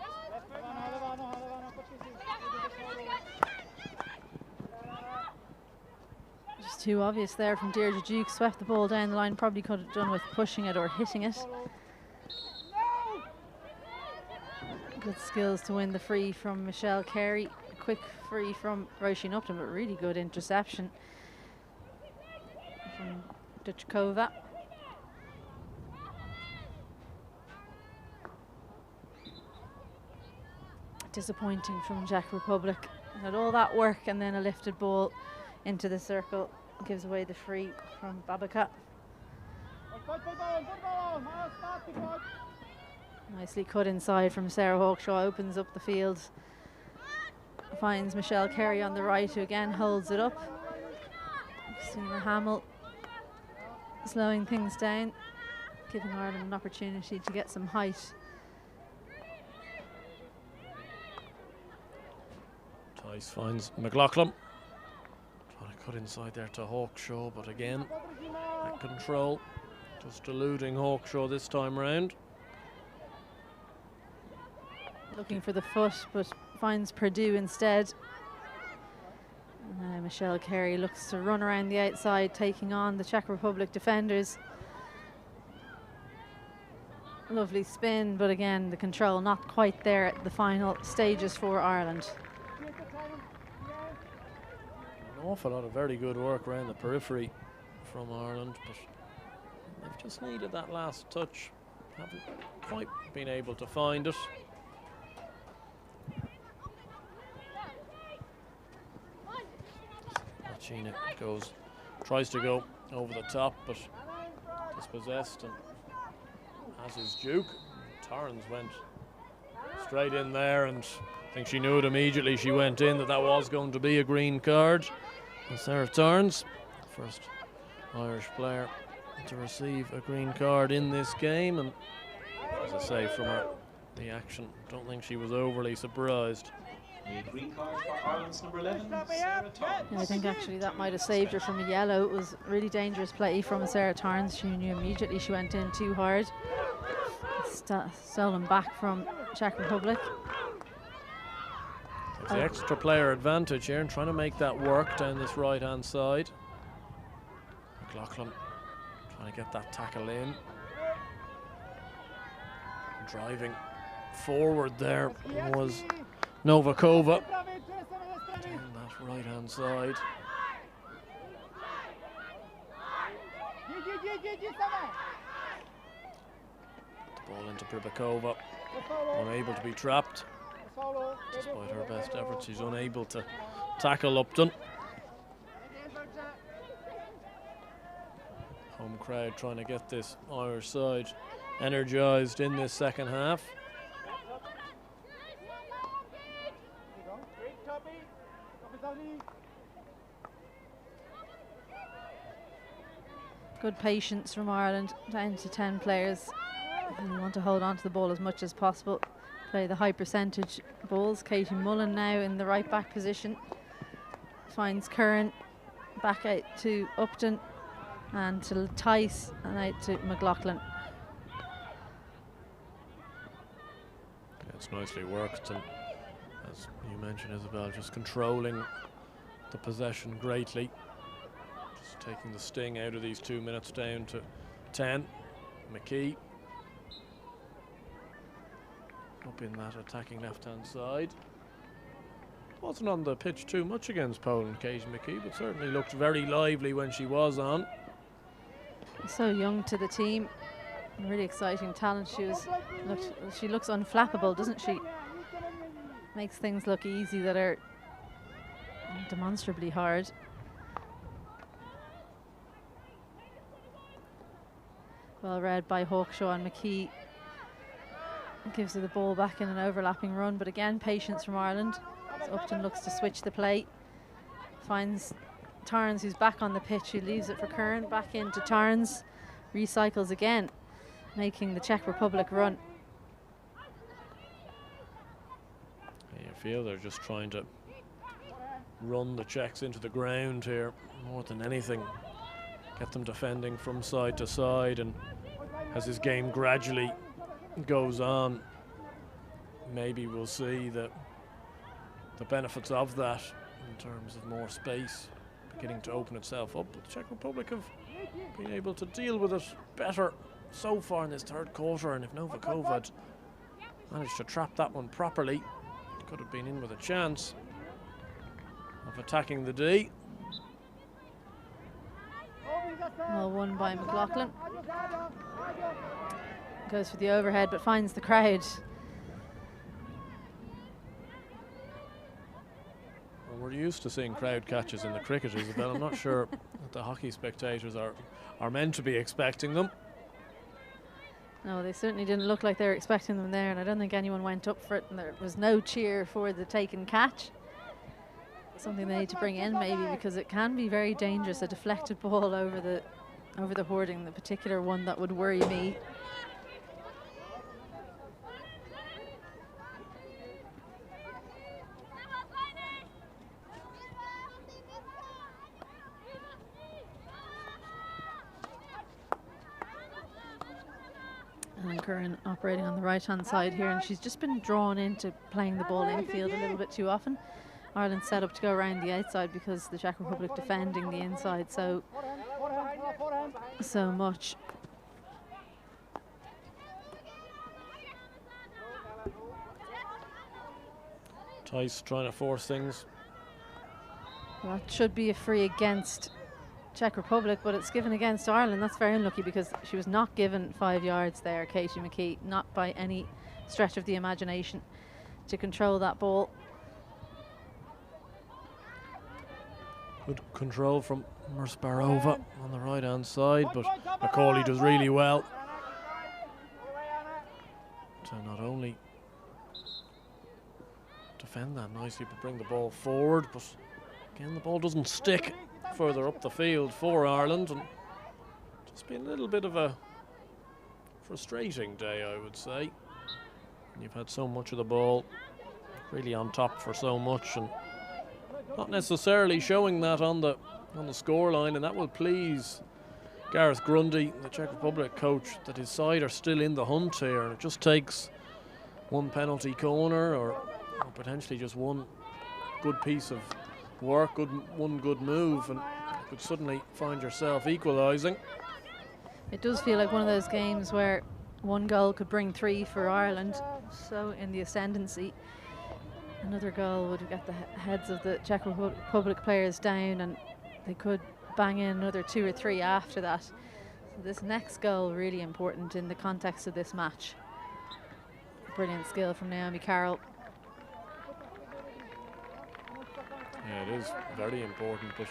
Too obvious there from Deirdre Duke, swept the ball down the line, probably could have done with pushing it or hitting it. Good skills to win the free from Michelle Carey, a quick free from Roisin Upton, but really good interception from Duchkova. Disappointing from Czech Republic. Had all that work and then a lifted ball into the circle. Gives away the free from Babaka. Nicely cut inside from Sarah Hawkshaw, opens up the field. Finds Michelle Carey on the right, who again holds it up. Sina Hamill slowing things down, giving Ireland an opportunity to get some height. Tice finds McLaughlin. Cut inside there to Hawkshaw, but again, that control just eluding Hawkshaw this time round. Looking for the foot, but finds Perdue instead. And now Michelle Carey looks to run around the outside, taking on the Czech Republic defenders. Lovely spin, but again, the control not quite there at the final stages for Ireland. An awful lot of very good work around the periphery from Ireland, but They've just needed that last touch. Haven't quite been able to find it. Machina tries to go over the top, but dispossessed, and as is Duke. Torrens went straight in there, and I think she knew it immediately she went in that was going to be a green card. And Sarah Torrens, first Irish player to receive a green card in this game, and as I say, from her reaction, don't think she was overly surprised. A green card for Ireland's number 11, Sarah Torrens. Yeah, I think actually that might have saved her from a yellow. It was a really dangerous play from Sarah Torrens. She knew immediately she went in too hard. Stolen back from Czech Republic. There's the extra player advantage here and trying to make that work down this right hand side. McLaughlin trying to get that tackle in. Driving forward there was Novikova down that right hand side. The ball into Pribakova, unable to be trapped. Despite her best efforts, she's unable to tackle Upton. Home crowd trying to get this Irish side energised in this second half. Good patience from Ireland, down to 10 players. And you want to hold on to the ball as much as possible. Play the high percentage balls. Katie Mullan now in the right back position. Finds Curran, back out to Upton and to Tice and out to McLaughlin. It's nicely worked, and as you mentioned, Isabel, just controlling the possession greatly. Just taking the sting out of these 2 minutes down to 10. McKee up in that attacking left-hand side. Wasn't on the pitch too much against Poland, Katie McKee, but certainly looked very lively when she was on. So young to the team, really exciting talent. She looks unflappable, doesn't she? Makes things look easy that are demonstrably hard. Well read by Hawkshaw, and McKee gives her the ball back in an overlapping run, but again patience from Ireland. So Upton looks to switch the play, finds Torrens, who's back on the pitch, who leaves it for Curran, back into Torrens, recycles again, making the Czech Republic run. You feel they're just trying to run the Czechs into the ground here more than anything, get them defending from side to side, and as this game gradually goes on, maybe we'll see the benefits of that in terms of more space beginning to open itself up. But the Czech Republic have been able to deal with it better so far in this third quarter, and if Novikova had managed to trap that one properly, it could have been in with a chance of attacking the D. Well won by McLaughlin. Goes for the overhead but finds the crowd. Well, we're used to seeing crowd catches in the cricket, Isabel. I'm not sure that the hockey spectators are meant to be expecting them. No, they certainly didn't look like they were expecting them there, and I don't think anyone went up for it, and there was no cheer for the taken catch. Something they need to bring in maybe, because it can be very dangerous, a deflected ball over the hoarding, the particular one that would worry me. And Curran operating on the right-hand side here, and she's just been drawn into playing the ball infield a little bit too often. Ireland set up to go around the outside because the Czech Republic defending the inside so much. Tice trying to force things. That should be a free against Czech Republic, but it's given against Ireland. That's very unlucky because she was not given 5 yards there, Katie McKee, not by any stretch of the imagination to control that ball. Good control from Mersbarova on the right hand side, but Macaulay does really well to not only defend that nicely but bring the ball forward, but again the ball doesn't stick further up the field for Ireland, and just been a little bit of a frustrating day, I would say. You've had so much of the ball really on top for so much and not necessarily showing that on the scoreline, and that will please Gareth Grundy, the Czech Republic coach, that his side are still in the hunt here, and it just takes one penalty corner or potentially just one good piece of work, one good move, and you could suddenly find yourself equalising. It does feel like one of those games where one goal could bring 3 for Ireland, so in the ascendancy. Another goal would get the heads of the Czech Republic players down, and they could bang in another 2 or 3 after that. So this next goal really important in the context of this match. Brilliant skill from Naomi Carroll. Yeah, it is very important, but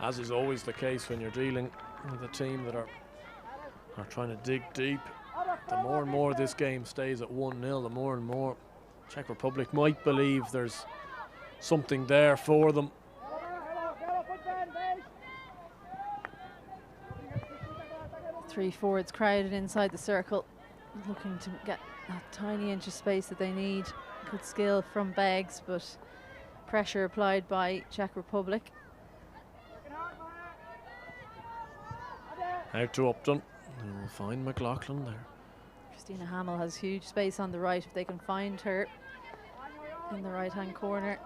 as is always the case when you're dealing with a team that are trying to dig deep, the more and more this game stays at 1-0, the more and more Czech Republic might believe there's something there for them. Three forwards crowded inside the circle, looking to get that tiny inch of space that they need. Good skill from Beggs, but pressure applied by Czech Republic. Out to Upton, and we'll find McLaughlin there. Christina Hamill has huge space on the right if they can find her in the right hand corner.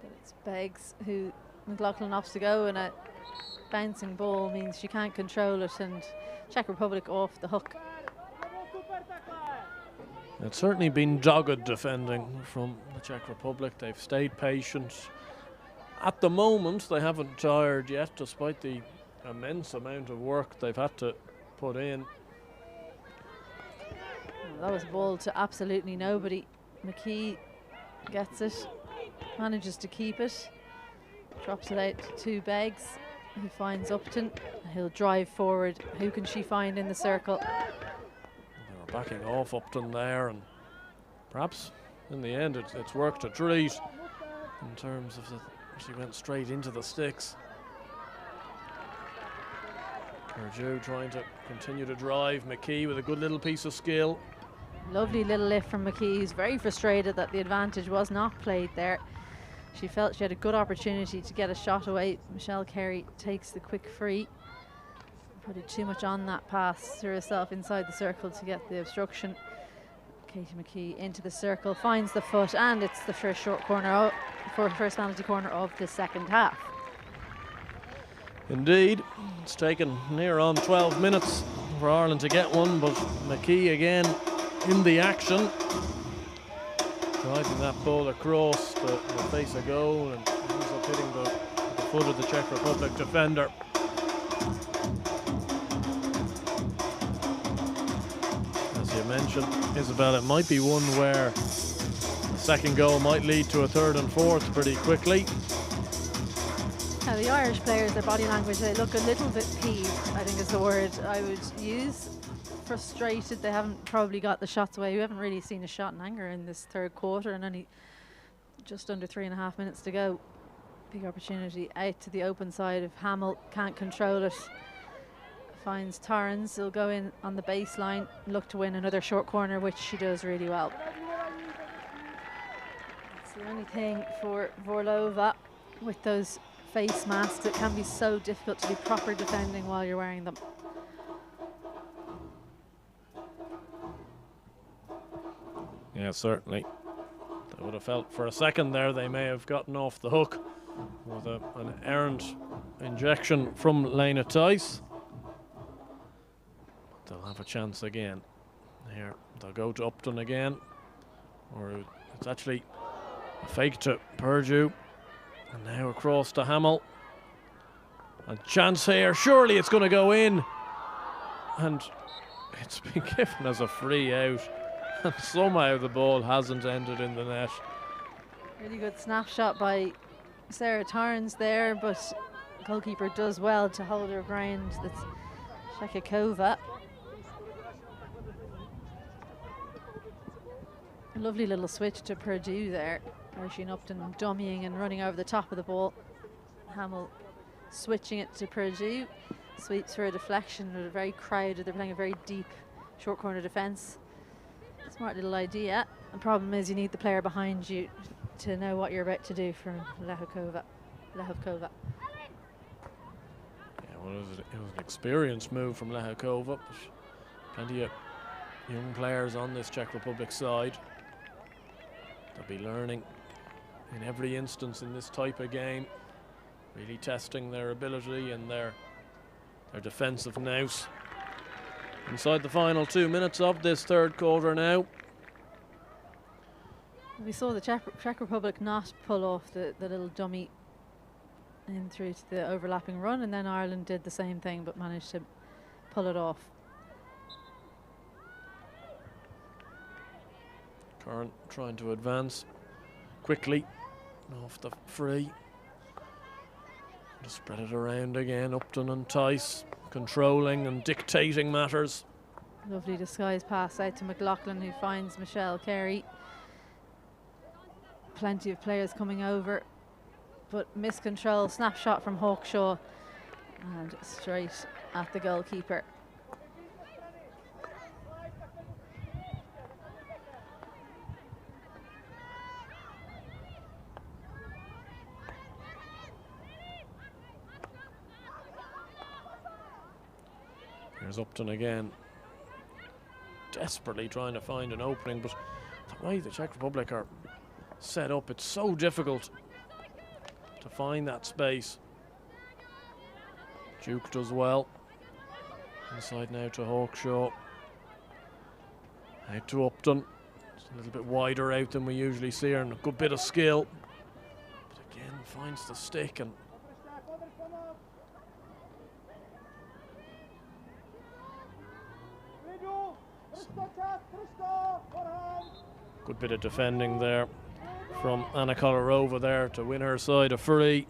But it's Beggs who McLaughlin opts to go, and a bouncing ball means she can't control it, and Czech Republic off the hook. It's certainly been dogged defending from the Czech Republic. They've stayed patient. At the moment, they haven't tired yet, despite the immense amount of work they've had to put in. That was a ball to absolutely nobody. McKee gets it, manages to keep it, drops it out to Beggs, who finds Upton. He'll drive forward. Who can she find in the circle? They were backing off Upton there, and perhaps in the end it's worked a treat in terms of she went straight into the sticks. Kerju trying to continue to drive. McKee with a good little piece of skill. Lovely little lift from McKee, who's very frustrated that the advantage was not played there. She felt she had a good opportunity to get a shot away. Michelle Carey takes the quick free. Probably too much on that pass to herself inside the circle to get the obstruction. Katie McKee into the circle, finds the foot, and it's the first short corner first penalty corner of the second half. Indeed, it's taken near on 12 minutes for Ireland to get one, but McKee again in the action, driving that ball across the face of goal, and ends up hitting the foot of the Czech Republic defender. As you mentioned, Isabel, it might be one where the second goal might lead to a third and fourth pretty quickly. Now the Irish players, their body language, they look a little bit peeved, I think is the word I would use. Frustrated, they haven't probably got the shots away. We haven't really seen a shot in anger in this third quarter, and only just under 3.5 minutes to go. Big opportunity out to the open side of Hamill, can't control it. Finds Torrens, he'll go in on the baseline, look to win another short corner, which she does really well. It's the only thing for Vorlova with those face masks. It can be so difficult to be proper defending while you're wearing them. Yeah, certainly. They would have felt for a second there they may have gotten off the hook with an errant injection from Lena Tice. They'll have a chance again. Here, they'll go to Upton again. Or it's actually A fake to Purdue. And now across to Hamill. A chance here. Surely it's going to go in. And it's been given as a free out. And somehow the ball hasn't ended in the net. Really good snapshot by Sarah Tarns there, but the goalkeeper does well to hold her ground. That's Shekikova. A lovely little switch to Purdue there. Oisin Upton dummying and running over the top of the ball. Hamill switching it to Purdue. Sweeps for a deflection. They're very crowded. They're playing a very deep short corner defence. Smart little idea. The problem is you need the player behind you to know what you're about to do from Lehovkova. Yeah, well, it was an experienced move from Lehovkova, but plenty of young players on this Czech Republic side. They'll be learning in every instance in this type of game, really testing their ability and their defensive nous. Inside the final 2 minutes of this third quarter now. We saw the Czech Republic not pull off the little dummy in through to the overlapping run, and then Ireland did the same thing but managed to pull it off. Curran trying to advance quickly off the free. Just spread it around again. Upton and Tice controlling and dictating matters. Lovely disguise pass out to McLaughlin, who finds Michelle Carey. Plenty of players coming over, but miscontrol. Snapshot from Hawkshaw and straight at the goalkeeper. Here's Upton again, desperately trying to find an opening, but the way the Czech Republic are set up, it's so difficult to find that space. Duke does well. Inside now to Hawkshaw. Out to Upton. It's a little bit wider out than we usually see her, and a good bit of skill. But again, finds the stick and good bit of defending there from Anna Kolarova there to win her side a free,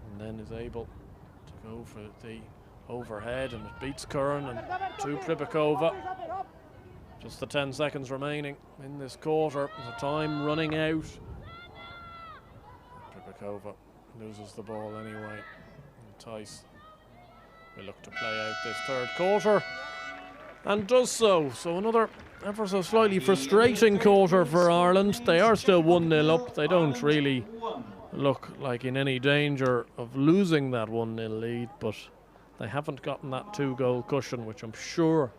and then is able to go for the overhead, and it beats Curran and to Pribakova. Just the 10 seconds remaining in this quarter, the time running out. Pribakova loses the ball anyway. And Tice will look to play out this third quarter, and does so. So another ever so slightly frustrating quarter for Ireland. They are still 1-0 up. They don't really look like in any danger of losing that 1-0 lead, but they haven't gotten that 2-goal cushion, which I'm sure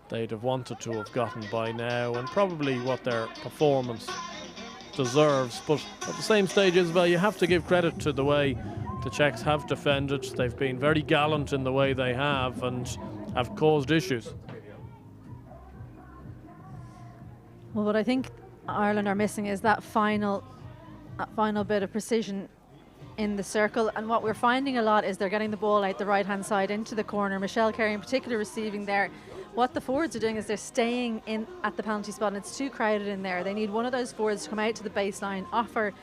they'd have wanted to have gotten by now, and probably what their performance deserves. But at the same stage, Isabel, you have to give credit to the way the Czechs have defended. They've been very gallant in the way they have and have caused issues. Well, what I think Ireland are missing is that final bit of precision in the circle, and what we're finding a lot is they're getting the ball out the right hand side into the corner. Michelle Carey in particular receiving there. What the forwards are doing is they're staying in at the penalty spot, and it's too crowded in there. They need one of those forwards to come out to the baseline, offer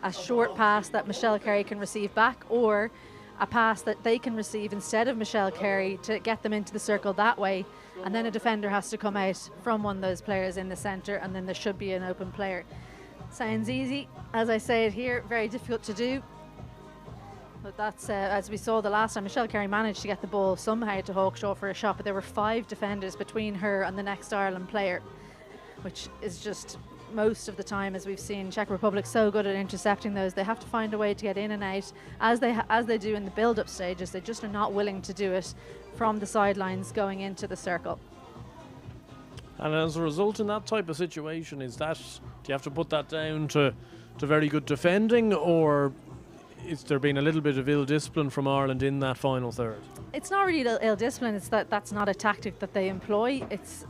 a short pass that Michelle Carey can receive back, or a pass that they can receive instead of Michelle Carey to get them into the circle that way, and then a defender has to come out from one of those players in the centre, and then there should be an open player. Sounds easy, as I say it here, very difficult to do, but that's as we saw the last time. Michelle Carey managed to get the ball somehow to Hawkshaw for a shot, but there were 5 defenders between her and the next Ireland player, which is just most of the time, as we've seen Czech Republic so good at intercepting those. They have to find a way to get in and out as they do in the build-up stages. They just are not willing to do it from the sidelines going into the circle. And as a result, in that type of situation, do you have to put that down to very good defending, or is there been a little bit of ill discipline from Ireland in that final third? It's not really ill discipline. It's that's not a tactic that they employ. It's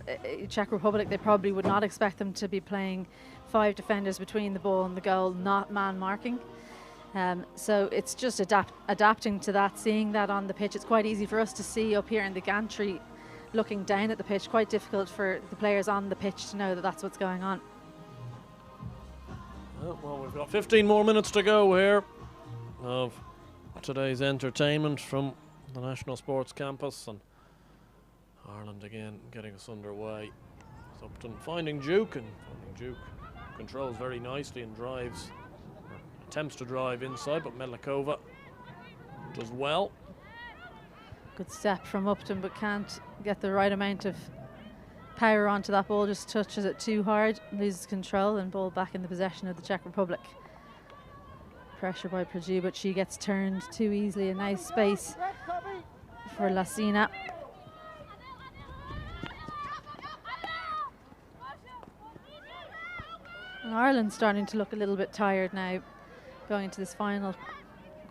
Czech Republic. They probably would not expect them to be playing 5 defenders between the ball and the goal, not man marking. So it's just adapting to that, seeing that on the pitch. It's quite easy for us to see up here in the gantry, looking down at the pitch. Quite difficult for the players on the pitch to know that that's what's going on. Well, we've got 15 more minutes to go here of today's entertainment from the National Sports Campus, and Ireland again getting us underway. It's Upton finding Duke, and Duke controls very nicely and drives, or attempts to drive inside, but Melikova does well. Good step from Upton, but can't get the right amount of power onto that ball, just touches it too hard, loses control, and ball back in the possession of the Czech Republic. Pressure by Purdue, but she gets turned too easily. A nice space for Lasina. And Ireland's starting to look a little bit tired now, going into this final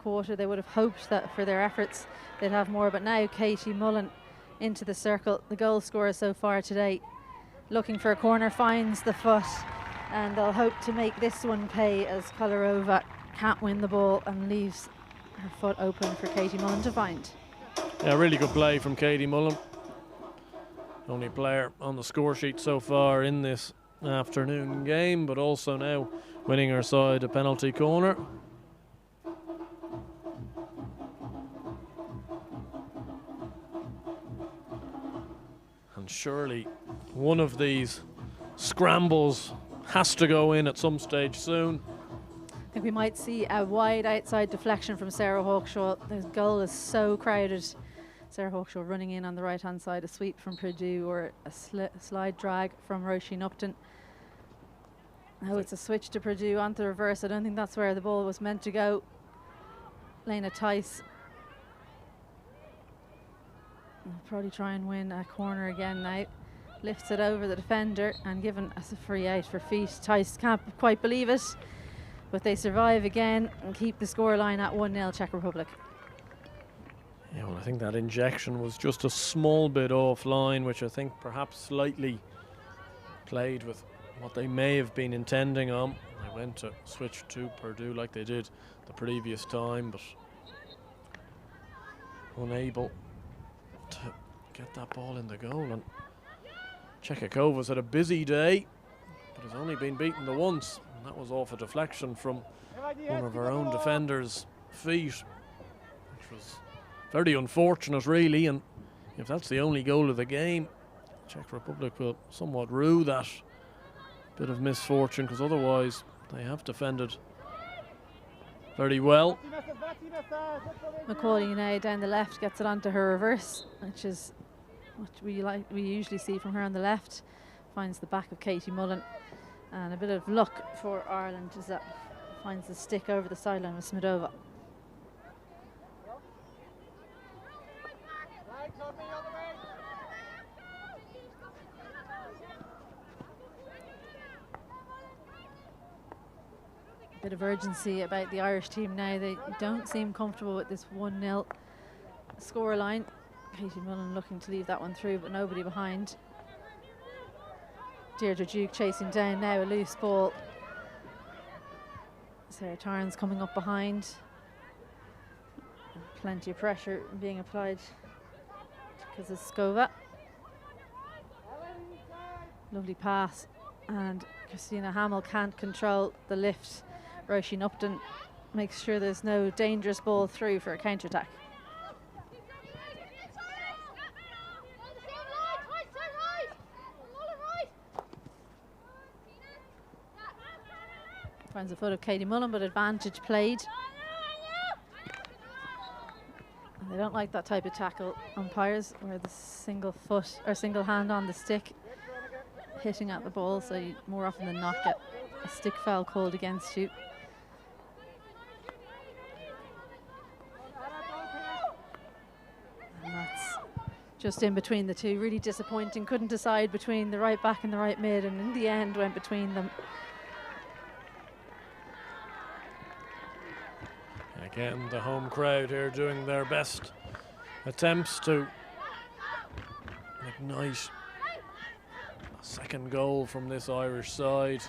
quarter. They would have hoped that for their efforts they'd have more, but now Katie Mullan into the circle, the goal scorer so far today, looking for a corner, finds the foot, and they'll hope to make this one pay as Kolarova can't win the ball and leaves her foot open for Katie Mullan to find. Yeah, really good play from Katie Mullan. Only player on the score sheet so far in this afternoon game, but also now winning her side a penalty corner. And surely one of these scrambles has to go in at some stage soon. I think we might see a wide outside deflection from Sarah Hawkshaw. The goal is so crowded. Sarah Hawkshaw running in on the right hand side, a sweep from Purdue or a slide drag from Roisin Upton. Now it's a switch to Purdue onto the reverse. I don't think that's where the ball was meant to go. Lena Tice will probably try and win a corner again now. Lifts it over the defender and given as a free out for feet. Tice can't quite believe it, but they survive again and keep the scoreline at 1-0 Czech Republic. Yeah, well, I think that injection was just a small bit offline, which I think perhaps slightly played with what they may have been intending on. They went to switch to Purdue like they did the previous time, but unable to get that ball in the goal. And Chekakova's had a busy day, but has only been beaten the once, and that was off a deflection from one of her own defenders' feet, which was very unfortunate really. And if that's the only goal of the game, Czech Republic will somewhat rue that bit of misfortune, because otherwise they have defended very well. Macaulay now down the left gets it onto her reverse, which is what we usually see from her on the left. Finds the back of Katie Mullan, and a bit of luck for Ireland as that finds the stick over the sideline with Smidova. Bit of urgency about the Irish team now. They don't seem comfortable with this 1-0 scoreline. Katie Mullan looking to leave that one through, but nobody behind. Deirdre Duke chasing down now, a loose ball. Sarah Tarns coming up behind. Plenty of pressure being applied to Kazaskova. Lovely pass, and Christina Hamill can't control the lift. Roisin Upton makes sure there's no dangerous ball through for a counter-attack. Finds the foot of Katie Mullan, but advantage played. They don't like that type of tackle, umpires, where the single foot or single hand on the stick hitting at the ball, so you more often than not get a stick foul called against you. And that's just in between the two. Really disappointing. Couldn't decide between the right back and the right mid, and in the end went between them. Again, the home crowd here doing their best attempts to ignite a second goal from this Irish side.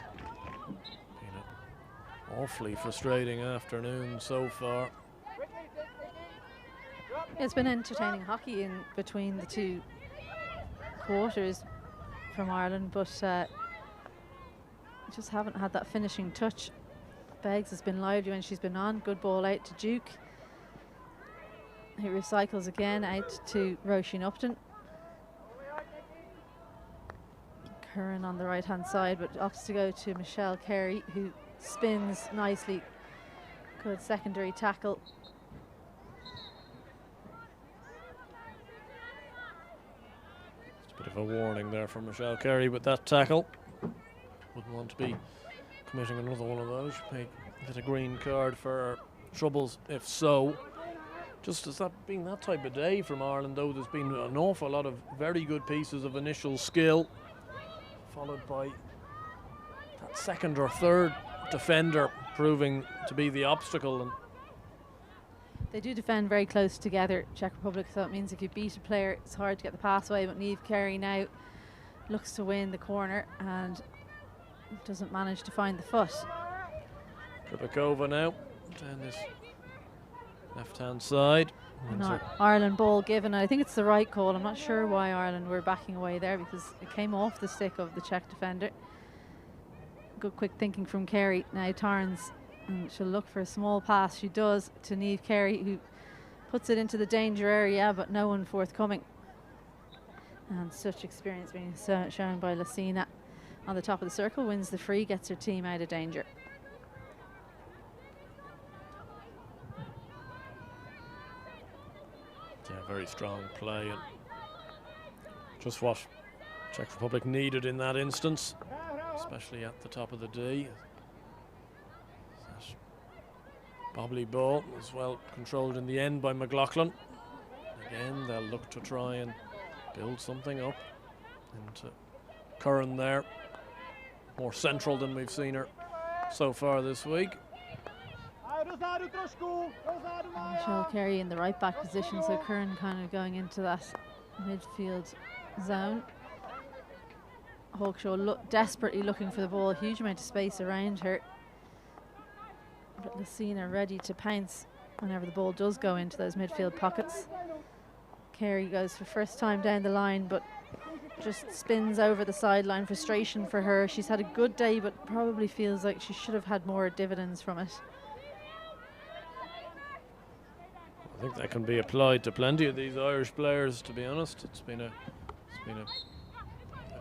Awfully frustrating afternoon so far. It's been entertaining hockey in between the two quarters from Ireland, but just haven't had that finishing touch. Beggs has been lively when she's been on. Good ball out to Duke. He recycles again out to Roisin Upton. Curran on the right hand side, but opts to go to Michelle Carey, who spins nicely. Good secondary tackle. Just a bit of a warning there for Michelle Carey with that tackle. Wouldn't want to be committing another one of those. She may get a green card for troubles if so. Just as that being that type of day from Ireland, though, there's been an awful lot of very good pieces of initial skill, followed by that second or third defender proving to be the obstacle. And they do defend very close together, Czech Republic, so it means if you beat a player, it's hard to get the pass away. But Niamh Carey now looks to win the corner and doesn't manage to find the foot. Kripakova now down this left-hand side. Ireland ball given. I think it's the right call. I'm not sure why Ireland were backing away there, because it came off the stick of the Czech defender. Good quick thinking from Carey. Now Tarns, and she'll look for a small pass. She does to Niamh Carey, who puts it into the danger area, but no one forthcoming. And such experience being shown by Lucina on the top of the circle. Wins the free, gets her team out of danger. Yeah, very strong play, and just what Czech Republic needed in that instance, especially at the top of the D. That bobbly ball was well controlled in the end by McLaughlin. Again, they'll look to try and build something up into Curran there, more central than we've seen her so far this week. Michelle Carey in the right back position, so Curran kind of going into that midfield zone. Hawkshaw desperately looking for the ball, a huge amount of space around her. But Lucina ready to pounce whenever the ball does go into those midfield pockets. Carey goes for first time down the line, but just spins over the sideline. Frustration for her. She's had a good day, but probably feels like she should have had more dividends from it. I think that can be applied to plenty of these Irish players, to be honest. It's been a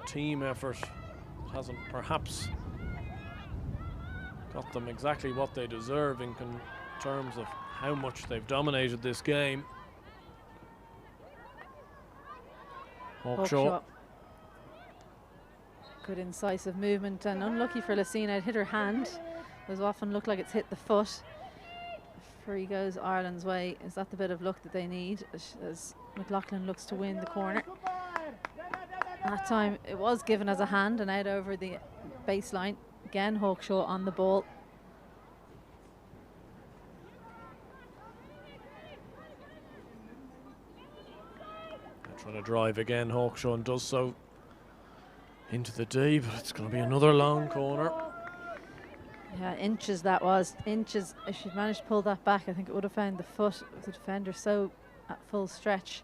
team effort that hasn't perhaps got them exactly what they deserve in terms of how much they've dominated this game. Hawkshaw. Good incisive movement, and unlucky for Lucina, it hit her hand. Those often look like it's hit the foot. Free goes Ireland's way. Is that the bit of luck that they need as McLaughlin looks to win the corner? That time it was given as a hand and out over the baseline. Again, Hawkshaw on the ball. They're trying to drive again, Hawkshaw, and does so into the D, but it's going to be another long corner. Yeah, inches that was. Inches. If she'd managed to pull that back, I think it would have found the foot of the defender so at full stretch.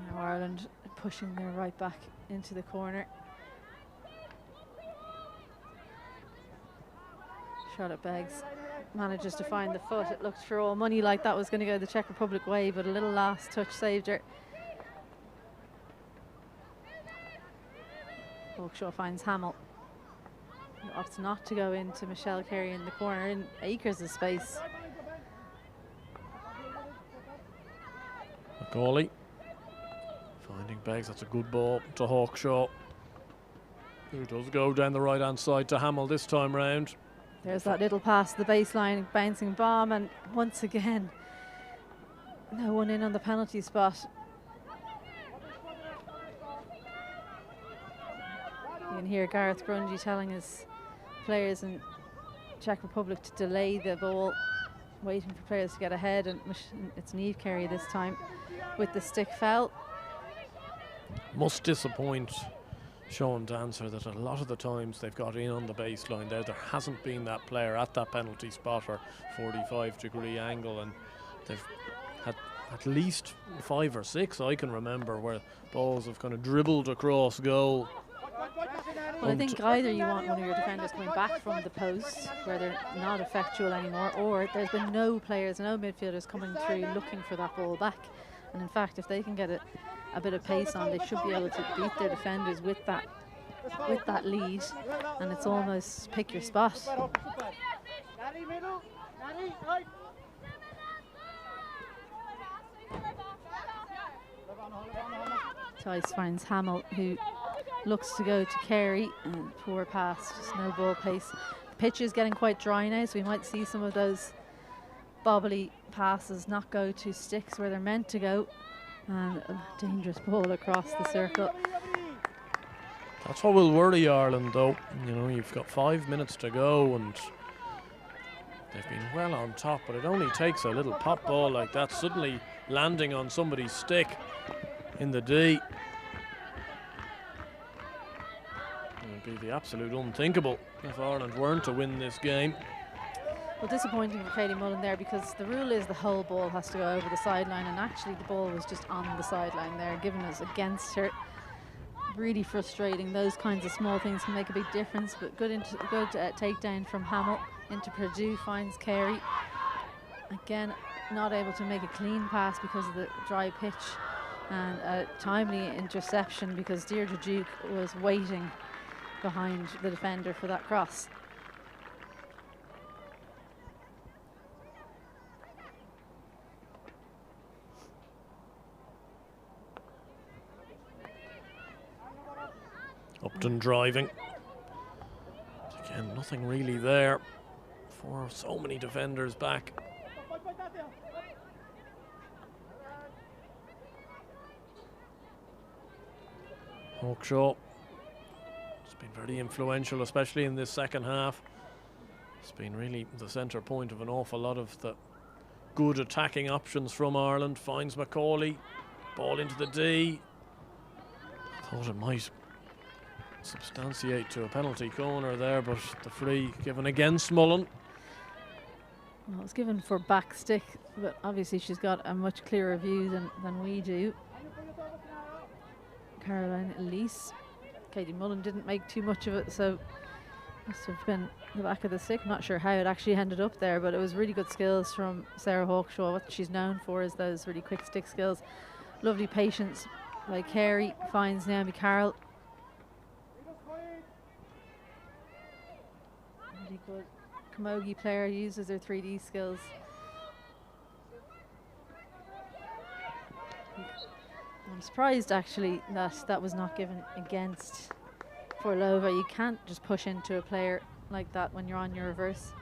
Now Ireland pushing their right back into the corner. Charlotte Beggs manages to find the foot. It looked for all money like that was going to go the Czech Republic way, but a little last touch saved her. Hawkshaw finds Hamill. He opts not to go into Michelle Carey in the corner, in acres of space. McCauley finding Beggs. That's a good ball to Hawkshaw, who does go down the right hand side to Hamill this time round. There's that little pass to the baseline, bouncing bomb, and once again no one in on the penalty spot. You can hear Gareth Grundy telling his players in Czech Republic to delay the ball, waiting for players to get ahead, and it's Niamh Carey this time with the stick foul. Must disappoint Sean Dancer that a lot of the times they've got in on the baseline there hasn't been that player at that penalty spot or 45-degree angle, and they've had at least 5 or 6 I can remember where balls have kind of dribbled across goal. Well, I think either you want one of your defenders coming back from the post where they're not effectual anymore, or there's been no players, no midfielders coming through looking for that ball back. And in fact, if they can get a bit of pace on, they should be able to beat their defenders with that lead, and it's almost pick your spot. Tice finds Hamill, who looks to go to Carey, and poor pass, just no ball pace. The pitch is getting quite dry now, so we might see some of those bobbly passes not go to sticks where they're meant to go, and a dangerous ball across the circle. That's what will worry Ireland, though. You know, you've got 5 minutes to go and they've been well on top, but it only takes a little pop ball like that suddenly landing on somebody's stick in the D. It would be the absolute unthinkable if Ireland weren't to win this game. Well, disappointing for Katie Mullan there, because the rule is the whole ball has to go over the sideline, and actually the ball was just on the sideline there, given us against her. Really frustrating. Those kinds of small things can make a big difference, but good takedown from Hamill into Purdue, finds Carey. Again, not able to make a clean pass because of the dry pitch, and a timely interception because Deirdre Duke was waiting behind the defender for that cross. Upton driving. Again, nothing really there for so many defenders back. Hawkshaw has been very influential, especially in this second half. It's been really the centre point of an awful lot of the good attacking options from Ireland. Finds Macaulay, ball into the D. Thought it might substantiate to a penalty corner there, but the free given against Mullan. Well, it was given for back stick, but obviously she's got a much clearer view than we do. Caroline Elise. Katie Mullan didn't make too much of it, so must have been the back of the stick. Not sure how it actually ended up there, but it was really good skills from Sarah Hawkshaw. What she's known for is those really quick stick skills. Lovely patience by Carey, finds Naomi Carroll. Really good camogie player, uses her 3D skills. I'm surprised actually that was not given against Forlova. You can't just push into a player like that when you're on your reverse.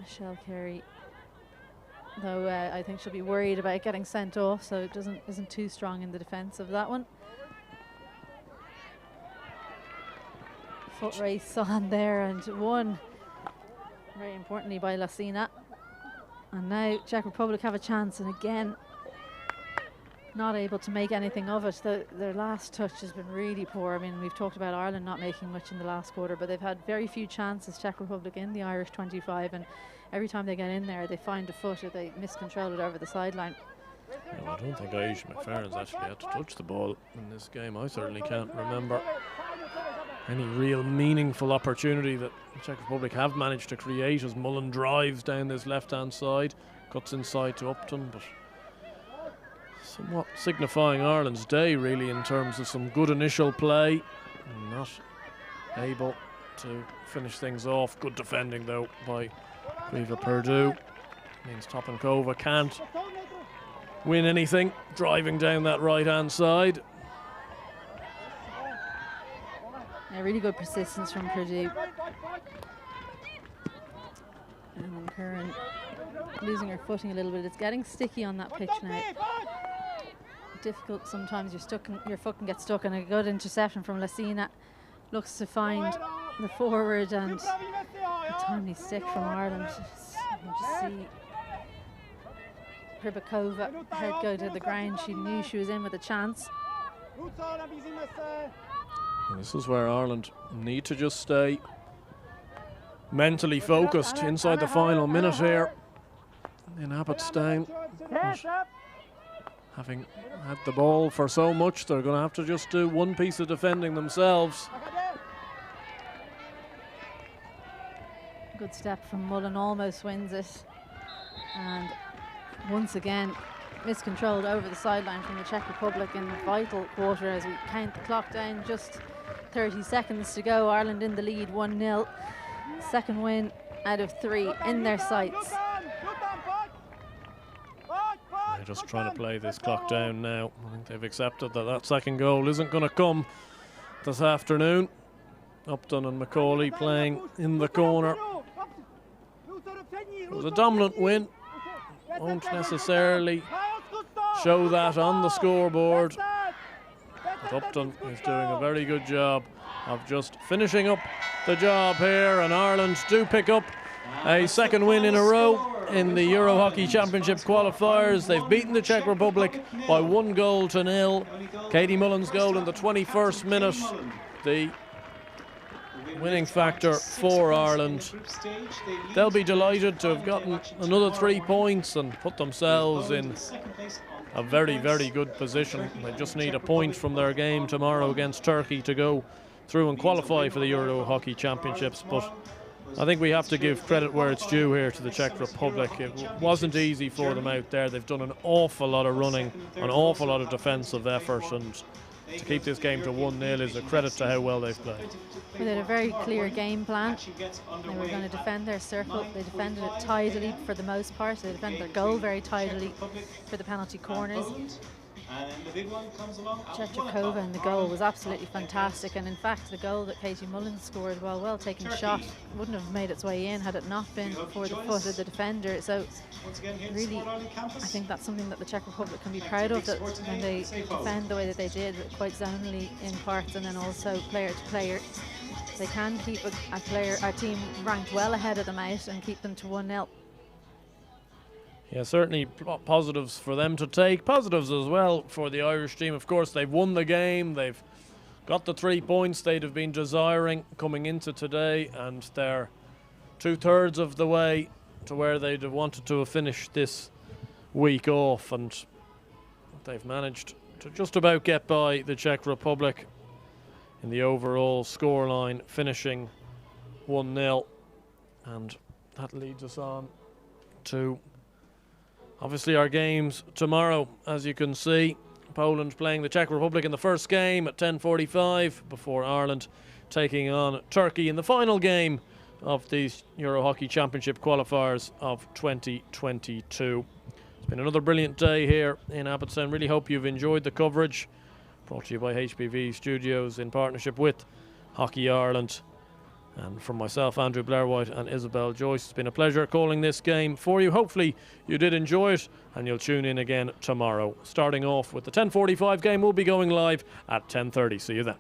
Michelle Carey, though, I think she'll be worried about getting sent off, so it isn't too strong in the defence of that one. Foot race on there, and won very importantly by Lacina. And now Czech Republic have a chance, and again not able to make anything of it. Their last touch has been really poor. I mean, we've talked about Ireland not making much in the last quarter, but they've had very few chances, Czech Republic, in the Irish 25, and every time they get in there they find a foot or they miscontrol it over the sideline. Well, I don't think Aisha McFerrin's actually had to touch the ball in this game. I certainly can't remember any real meaningful opportunity that the Czech Republic have managed to create as Mullan drives down this left-hand side, cuts inside to Upton, but somewhat signifying Ireland's day really in terms of some good initial play, not able to finish things off. Good defending though by Riva Purdue. Means Topenkova can't win anything, driving down that right-hand side. Yeah, really good persistence from Purdue. And Curran losing her footing a little bit. It's getting sticky on that pitch now. Difficult sometimes, your foot can get stuck, and a good interception from Lacina. Looks to find the forward, and a timely stick from Ireland. You can just see Rybakova head go to the ground. She knew she was in with a chance. And this is where Ireland need to just stay mentally focused inside the final minute here in Abbottstown. But having had the ball for so much, they're going to have to just do one piece of defending themselves. Good step from Mullan, almost wins it. And once again, miscontrolled over the sideline from the Czech Republic in the vital quarter as we count the clock down. Just 30 seconds to go. Ireland in the lead, 1-0. Second win out of 3 in their sights. They're just trying to play this clock down now. I think they've accepted that that second goal isn't going to come this afternoon. Upton and Macaulay playing in the corner. It was a dominant win. Won't necessarily show that on the scoreboard. But Upton is doing a very good job of just finishing up the job here, and Ireland do pick up a second win in a row in the Eurohockey Championship qualifiers. They've beaten the Czech Republic by 1-0. Katie Mullan's goal in the 21st minute, the winning factor for Ireland. They'll be delighted to have gotten another 3 points and put themselves in a very, very good position. They just need a point from their game tomorrow against Turkey to go through and qualify for the Eurohockey Championships. But I think we have to give credit where it's due here to the Czech Republic. It wasn't easy for them out there. They've done an awful lot of running, an awful lot of defensive effort, and to keep this game to 1-0 is a credit to how well they've played. They had a very clear game plan. They were going to defend their circle. They defended it tidily for the most part. They defended their goal very tidily for the penalty corners. Chechikova in the goal was absolutely fantastic, and in fact the goal that Katie Mullan scored, well taken shot, wouldn't have made its way in had it not been for the foot of the defender. So really, I think that's something that the Czech Republic can be proud of, that when they defend the way that they did, quite zonally in parts and then also player to player, they can keep a team ranked well ahead of them out and keep them to 1-0. Yeah, certainly positives for them to take. Positives as well for the Irish team. Of course, they've won the game. They've got the 3 points they'd have been desiring coming into today, and they're 2/3 of the way to where they'd have wanted to have finished this week off, and they've managed to just about get by the Czech Republic in the overall scoreline, finishing 1-0, and that leads us on to obviously our games tomorrow. As you can see, Poland playing the Czech Republic in the first game at 10:45 before Ireland taking on Turkey in the final game of these Eurohockey Championship qualifiers of 2022. It's been another brilliant day here in Abbottstown. Really hope you've enjoyed the coverage. Brought to you by HPV Studios in partnership with Hockey Ireland. And from myself, Andrew Blair-White, and Isabel Joyce, it's been a pleasure calling this game for you. Hopefully you did enjoy it, and you'll tune in again tomorrow. Starting off with the 10:45 game, we'll be going live at 10:30. See you then.